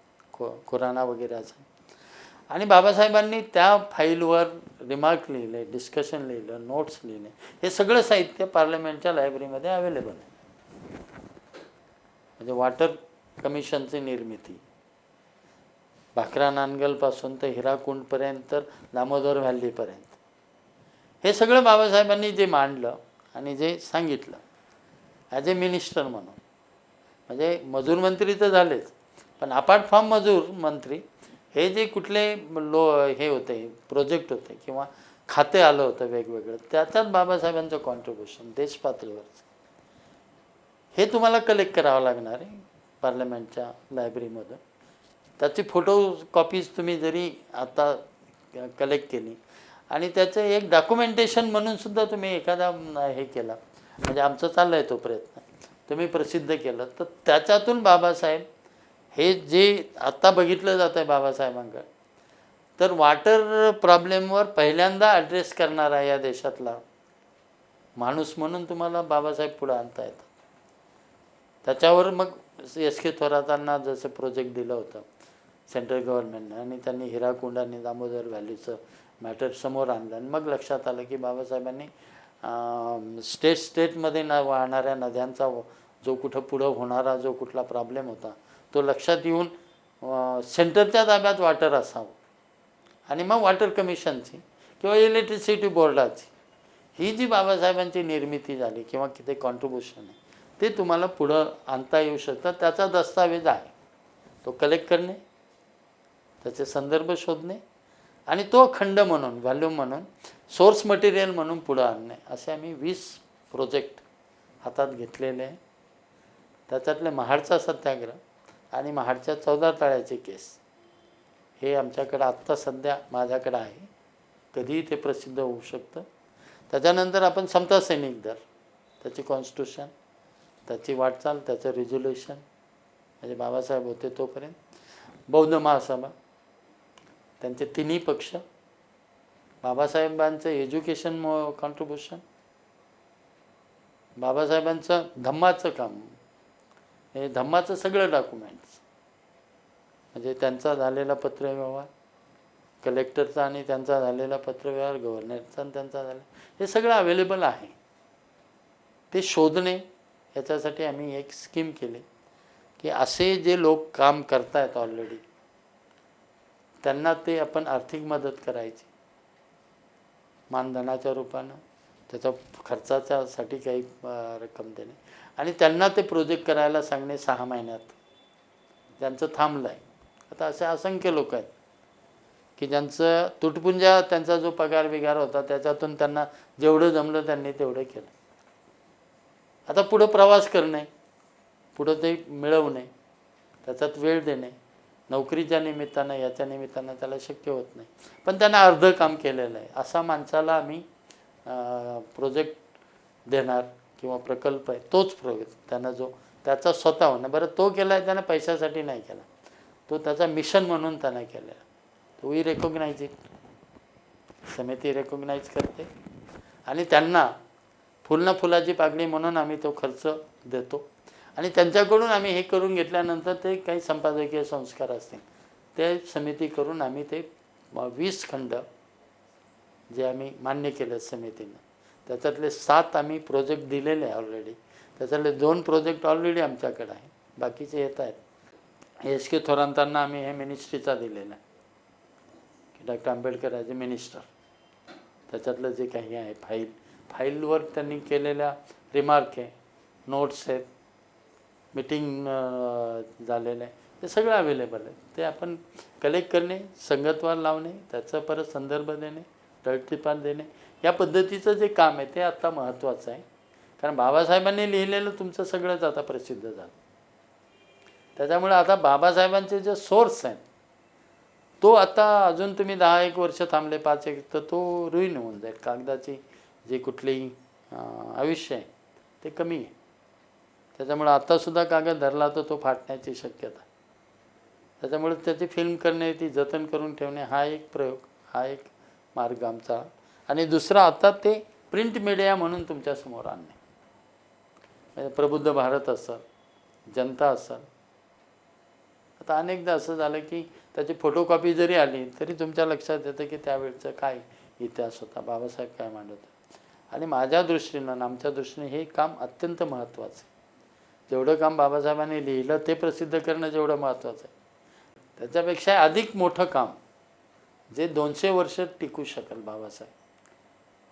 खुराना वगैरे असं, आणि बाबासाहेबांनी त्या फाईलवर रिमार्क लिहिले, डिस्कशन लिहिलं, नोट्स लिहिले. हे सगळं साहित्य पार्लमेंटच्या लायब्ररीमध्ये अवेलेबल आहे. म्हणजे वॉटर कमिशनची निर्मिती, भाकरा नानगलपासून तर हिराकुंडपर्यंत तर दामोदर व्हॅलीपर्यंत, हे सगळं बाबासाहेबांनी जे मांडलं आणि जे सांगितलं ॲज ए मिनिस्टर म्हणून. म्हणजे मजूर मंत्री तर झालेच, पण अपार्ट फ्रॉम मजूर मंत्री हे जे कुठले हे होते, प्रोजेक्ट होते किंवा खाते आलं होतं वेगवेगळं, त्याच्यात बाबासाहेबांचं कॉन्ट्रीब्युशन देश पातळीवरचं हे तुम्हाला कलेक्ट करावं लागणार आहे पार्लमेंटच्या लायब्ररीमधून. त्याची फोटो कॉपीज तुम्ही जरी आता कलेक्ट केली आणि त्याचं एक डॉक्युमेंटेशन म्हणून सुद्धा तुम्ही एखादा हे केला, म्हणजे आमचं चाललं आहे तो प्रयत्न, तुम्ही प्रसिद्ध केलं, तर त्याच्यातून बाबासाहेब हे जे आत्ता बघितलं जातं आहे बाबासाहेबांकडे, तर वॉटर प्रॉब्लेमवर पहिल्यांदा ॲड्रेस करणारा या देशातला माणूस म्हणून तुम्हाला बाबासाहेब पुढं आणता येतात. त्याच्यावर मग एस के थोरातांना जसं प्रोजेक्ट दिलं होतं सेंट्रल गव्हर्नमेंटनं, आणि त्यांनी हिराकुंड आणि दामोदर व्हॅलीचं मॅटर समोर आणलं, आणि मग लक्षात आलं की बाबासाहेबांनी स्टेटमध्ये वाहणाऱ्या नद्यांचा जो कुठं पुढं होणारा जो कुठला प्रॉब्लेम होता तो लक्षात येऊन सेंटरच्या ताब्यात वॉटर असावं, आणि मग वॉटर कमिशनची किंवा इलेक्ट्रिसिटी बोर्डाची ही जी बाबासाहेबांची निर्मिती झाली किंवा किती कॉन्ट्रीब्युशन आहे ते तुम्हाला पुढं आणता येऊ शकतं. त्याचा दस्तावेज आहे, तो कलेक्ट करणे, त्याचे संदर्भ शोधणे आणि तो खंड म्हणून, व्हॉल्यूम म्हणून, सोर्स मटेरियल म्हणून पुढं आणणे, असे आम्ही 20 प्रोजेक्ट हातात घेतलेले आहे. त्याच्यातले महाडचा सत्याग्रह आणि महाडच्या 14 तळ्याचे केस हे आमच्याकडं आत्ता सध्या माझ्याकडं आहे, कधीही ते प्रसिद्ध होऊ शकतं. त्याच्यानंतर आपण समता सैनिक दल, त्याची कॉन्स्टिट्यूशन, त्याची वाटचाल, त्याचं रिझोल्युशन, म्हणजे बाबासाहेब होते तोपर्यंत, बौद्ध महासभा, त्यांचे तिन्ही पक्ष, बाबासाहेबांचं एज्युकेशन कॉन्ट्रीब्युशन, बाबासाहेबांचं धम्माचं काम, हे धम्माचं सगळं डॉक्युमेंट्स, म्हणजे त्यांचा झालेला पत्रव्यवहार कलेक्टरचा आणि त्यांचा झालेला पत्रव्यवहार गव्हर्नरचा आणि त्यांचा झाला, हे सगळं अवेलेबल आहे. ते शोधणे, याच्यासाठी आम्ही एक स्कीम केली की असे जे लोक काम करतायत ऑलरेडी त्यांना ते आपण आर्थिक मदत करायची मानधनाच्या रूपानं, त्याच्या खर्चाच्यासाठी काही रक्कम देणे, आणि त्यांना ते प्रोजेक्ट करायला सांगणे 6 महिन्यात, ज्यांचं थांबलं आहे. आता असे असंख्य लोक आहेत की ज्यांचं तुटपुंजा, त्यांचा जो पगार बिगार होता त्याच्यातून त्यांना जेवढं जमलं त्यांनी तेवढं केलं. आता पुढं प्रवास करणे, पुढं ते मिळवणे, त्याच्यात वेळ देणे, नोकरीच्या निमित्तानं याच्या निमित्तानं त्याला शक्य होत नाही, पण त्यानं अर्धं काम केलेलं आहे, असा माणसाला आम्ही प्रोजेक्ट देणार किंवा प्रकल्प आहे तोच त्यानं जो त्याचा स्वतःहून, बरं तो केला आहे त्यानं पैशासाठी नाही केला, तो त्याचा मिशन म्हणून त्यानं केलेला, तो वी रेकॉग्नाइज इट, समिती रेकॉग्नाइज करते आणि त्यांना फुलाची पाकळी म्हणून आम्ही तो खर्च देतो. आणि त्यांच्याकडून आम्ही हे करून घेतल्यानंतर ते काही संपादकीय संस्कार असतील ते समिती करून आम्ही ते 20 खंड जे आम्ही मान्य केले समितीनं, त्याच्यातले 7 आम्ही प्रोजेक्ट दिलेले आहे ऑलरेडी, त्याच्यातले 2 प्रोजेक्ट ऑलरेडी आमच्याकडे आहे, बाकीचे येत आहेत. एस के थोरातांना आम्ही हे मिनिस्ट्रीचा दिलेला आहे की डॉक्टर आंबेडकर ॲज ए मिनिस्टर, त्याच्यातलं जे काही आहे फाईलवर त्यांनी केलेल्या रिमार्क आहे, नोट्स आहेत, मीटिंग झालेलं आहे, ते सगळं अवेलेबल आहे. ते आपण कलेक्ट करणे, संगतवार लावणे, त्याचं परत संदर्भ देणे, तळटीपात देणे, या पद्धतीचं जे काम आहे ते आता महत्त्वाचं आहे. कारण बाबासाहेबांनी लिहिलेलं तुमचं सगळंच आता प्रसिद्ध झालं, त्याच्यामुळे आता बाबासाहेबांचे जे सोर्स आहेत तो आता अजून तुम्ही 10-1 वर्ष थांबले, 5-1, तर तो रुईन होऊन जाईल. कागदाची जे कुठलेही आयुष्य आहे ते कमी आहे, त्याच्यामुळे आत्तासुद्धा कागद धरला तर तो फाटण्याची शक्यता, त्याच्यामुळे त्याची फिल्म करणे, ती जतन करून ठेवणे, हा एक प्रयोग, हा एक मार्ग आमचा. आणि दुसरं आता ते प्रिंट मीडिया म्हणून तुमच्यासमोर आणणे. म्हणजे प्रबुद्ध भारत असेल, जनता असेल. आता अनेकदा असं झालं की त्याची फोटोकॉपी जरी आली तरी तुमच्या लक्षात येतं की त्यावेळचं काय इतिहास होता, बाबासाहेब काय मांडत होते. आणि माझ्या दृष्टीनं आणि आमच्या दृष्टीने हे काम अत्यंत महत्त्वाचं आहे. जेवढं काम बाबासाहेबांनी लिहिलं ते प्रसिद्ध करणं जेवढं महत्त्वाचं आहे, त्याच्यापेक्षा अधिक मोठं काम जे 200 वर्ष टिकू शकेल. बाबासाहेब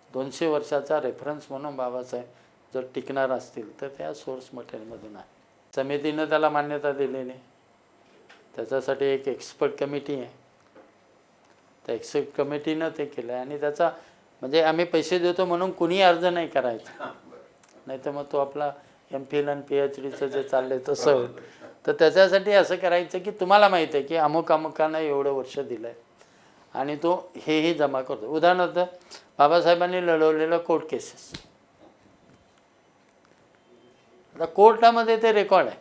200 वर्षाचा रेफरन्स म्हणून बाबासाहेब जर टिकणार असतील तर त्या सोर्स मटेरियलमधून आहे. समितीनं त्याला मान्यता दिलेली आहे. त्याच्यासाठी एक एक्सपर्ट कमिटी आहे. त्या एक्सपर्ट कमिटीनं ते केलं आहे. आणि त्याचा म्हणजे आम्ही पैसे देतो म्हणून कुणी अर्ज नाही करायचा, नाही तर मग तो आपला MPhil आणि PhDचं जे चाललंय तसं होईल. तर त्याच्यासाठी असं करायचं की तुम्हाला माहीत आहे की अमुक अमुकानं एवढं वर्ष दिलं आहे आणि तो हेही जमा करतो. उदाहरणार्थ बाबासाहेबांनी लढवलेलं कोर्ट केसेस, आता कोर्टामध्ये ते रेकॉर्ड आहे.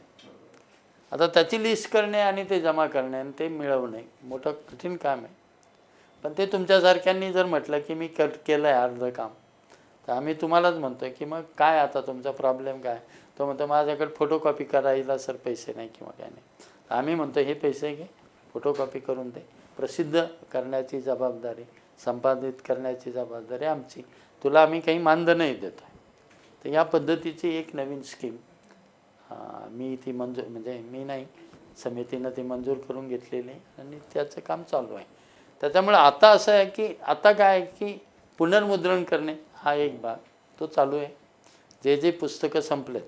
आता त्याची लिस्ट करणे आणि ते जमा करणे आणि ते मिळवणे मोठं कठीण काम आहे. पण ते तुमच्यासारख्यांनी जर म्हटलं की मी केलं आहे अर्धं काम, तर आम्ही तुम्हालाच म्हणतो आहे की मग काय आता तुमचा प्रॉब्लेम काय. तो म्हणतो माझ्याकडे फोटोकॉपी करायला सर पैसे नाही किंवा काय नाही. आम्ही म्हणतो हे पैसे घे, फोटोकॉपी करून दे, प्रसिद्ध करण्याची जबाबदारी, संपादित करण्याची जबाबदारी आमची, तुला आम्ही काही मानधनही देतो आहे. तर या पद्धतीची एक नवीन स्कीम मी ती मंजूर म्हणजे मी नाही, समितीनं ती मंजूर करून घेतलेली आहे आणि त्याचं काम चालू आहे. त्याच्यामुळे आता असं आहे की आता काय आहे की पुनर्मुद्रण करणे हा एक भाग तो चालू आहे. जे जे पुस्तकं संपलेत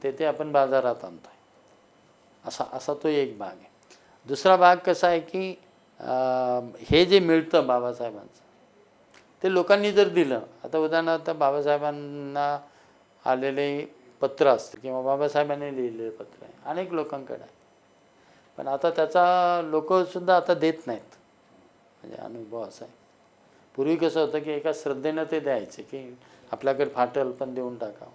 ते आपण बाजारात आणतो आहे, असा तो एक भाग आहे. दुसरा भाग कसा आहे की हे जे मिळतं बाबासाहेबांचं ते लोकांनी जर दिलं, आता उदाहरणार्थ बाबासाहेबांना आलेले पत्र असतं किंवा बाबासाहेबांनी लिहिलेले पत्र आहे अनेक लोकांकडे आहे, पण आता त्याचा लोकसुद्धा आता देत नाहीत. म्हणजे अनुभव असा आहे. पूर्वी कसं होतं की एका श्रद्धेनं ते द्यायचे की आपल्याकडे फाटल पण देऊन टाकावं.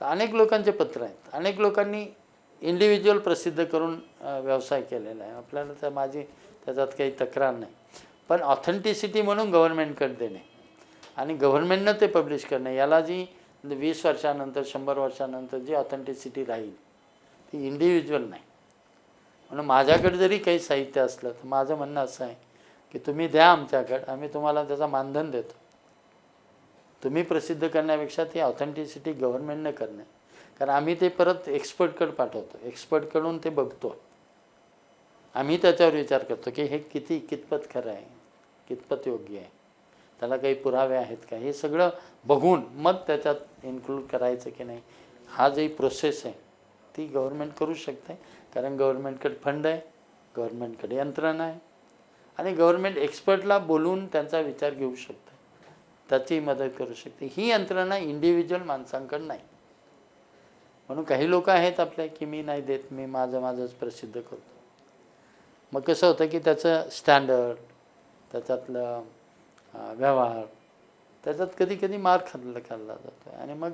तर अनेक लोकांचे पत्र आहेत, अनेक लोकांनी इंडिव्हिज्युअल प्रसिद्ध करून व्यवसाय केलेला आहे. आपल्याला त्याच्यात काही तक्रार नाही. पण ऑथेंटिसिटी म्हणून गव्हर्नमेंटकडे देणे आणि गव्हर्नमेंटनं ते पब्लिश करणे, याला जी 20 वर्षानंतर 100 वर्षानंतर जी ऑथेंटिसिटी राहील ती इंडिव्हिज्युअल नाही. म्हणून माझ्याकडे जरी काही साहित्य असलं तर माझं म्हणणं असं आहे की तुम्ही द्या आमच्याकडे, आम्ही तुम्हाला त्याचा मानधन देतो. तुम्ही प्रसिद्ध करण्यापेक्षा ती ऑथेंटिसिटी गव्हर्नमेंटनं करणे, कारण आम्ही ते परत एक्सपर्टकडे पाठवतो, एक्सपर्टकडून ते बघतो. आम्ही त्याच्यावर विचार करतो की हे कितपत खरं आहे, कितपत योग्य आहे, त्याला काही पुरावे आहेत का, हे सगळं बघून मग त्याच्यात इन्क्लूड करायचं की नाही. हा जी प्रोसेस आहे ती गव्हर्नमेंट करू शकते, कारण गव्हर्नमेंटकडे फंड आहे, गव्हर्नमेंटकडे यंत्रणा आहे आणि गव्हर्नमेंट एक्सपर्टला बोलून त्यांचा विचार घेऊ शकते, त्याची मदत करू शकते. ही यंत्रणा इंडिव्हिज्युअल माणसांकडे नाही. म्हणून काही लोक आहेत आपल्या की मी नाही देत, मी माझंच प्रसिद्ध करतो. मग कसं होतं की त्याचं स्टँडर्ड, त्याच्यातलं व्यवहार, त्याच्यात कधी कधी मार खाल्ला जातो आणि मग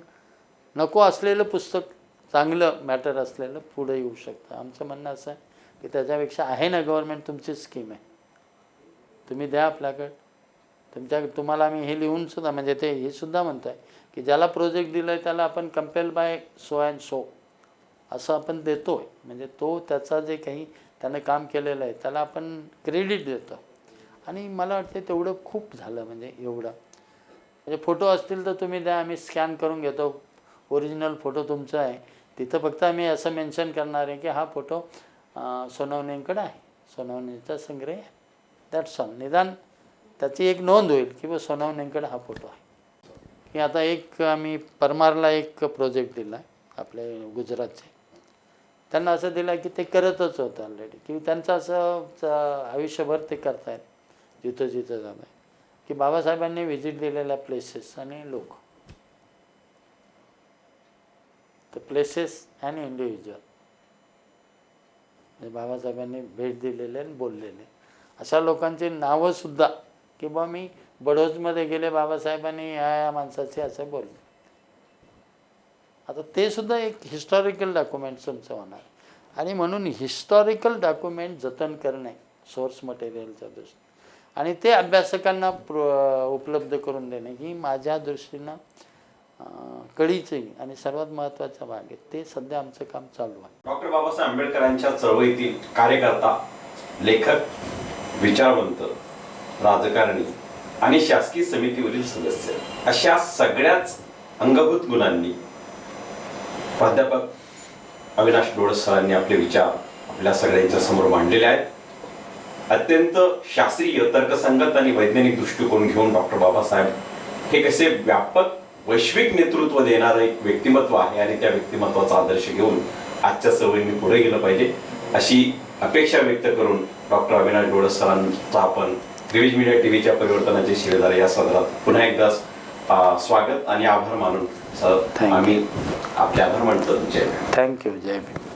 नको असलेलं पुस्तक चांगलं मॅटर असलेलं पुढे येऊ शकतं. आमचं म्हणणं असं आहे की त्याच्यापेक्षा आहे ना गव्हर्नमेंट तुमची स्कीम आहे, तुम्ही द्या आपल्याकडं. तुम्हाला आम्ही हे लिहूनसुद्धा म्हणजे ते हे सुद्धा म्हणतो आहे की ज्याला प्रोजेक्ट दिलं आहे त्याला आपण compel by so and so असं आपण देतो आहे. म्हणजे तो त्याचा जे काही त्यानं काम केलेलं आहे त्याला आपण क्रेडिट देतो. आणि मला वाटते तेवढं खूप झालं. म्हणजे एवढं म्हणजे फोटो असतील तर तुम्ही द्या, आम्ही स्कॅन करून घेतो, ओरिजिनल फोटो तुमचा आहे. तिथं फक्त आम्ही असं मेन्शन करणार आहे की हा फोटो सोनवणेंकडे आहे, सोनवणेंचा संग्रह आहे, दॅट्स ऑल. निदान त्याची एक नोंद होईल की बा सोनवणेंकडे हा फोटो आहे. की आता एक आम्ही परमारला एक प्रोजेक्ट दिला आहे आपले गुजरातचे. त्यांना असं दिलं की ते करतच होतं ऑलरेडी, की त्यांचं असं आयुष्यभर ते करतायत जिथं जिथं जात आहे की बाबासाहेबांनी व्हिजिट दिलेल्या प्लेसेस आणि लोक, तर प्लेसेस आणि इंडिव्हिज्युअल म्हणजे बाबासाहेबांनी भेट दिलेले आणि बोललेले अशा लोकांची नावंसुद्धा की बा मी बडोजमध्ये गेले, बाबासाहेबांनी या माणसाचे असं बोलले. आता ते सुद्धा एक हिस्टॉरिकल डॉक्युमेंट तुमचं होणार. आणि म्हणून हिस्टॉरिकल डॉक्युमेंट जतन करणे सोर्स मटेरियलच्या दृष्टीने आणि ते अभ्यासकांना उपलब्ध करून देणे ही माझ्या दृष्टीनं कळीची आणि सर्वात महत्त्वाचा भाग आहे. ते सध्या आमचं काम चालू आहे. डॉक्टर बाबासाहेब आंबेडकरांच्या चळवळीतील कार्यकर्ता, लेखक, विचारवंत, राजकारणी आणि शासकीय समितीवरील सदस्य अशा सगळ्याच अंगभूत गुणांनी प्राध्यापक अविनाश डोळस सरांनी आपले विचार आपल्या सगळ्यांच्या समोर मांडलेले आहेत. अत्यंत शास्त्रीय, तर्कसंगत आणि वैज्ञानिक दृष्टिकोन घेऊन डॉक्टर बाबासाहेब हे कसे व्यापक वैश्विक नेतृत्व देणारं एक व्यक्तिमत्व आहे आणि त्या व्यक्तिमत्वाचा आदर्श घेऊन आजच्या चळवळींनी पुढे गेलं पाहिजे अशी अपेक्षा व्यक्त करून डॉक्टर अविनाश डोळस सरांचा आपण रिव्हिज मीडिया टीव्हीच्या परिवर्तनाचे शिलेदार या सदरात पुन्हा एकदा स्वागत आणि आभार मानून आम्ही आपले आभार मानतो. जय भीम. थँक्यू. जय भीम.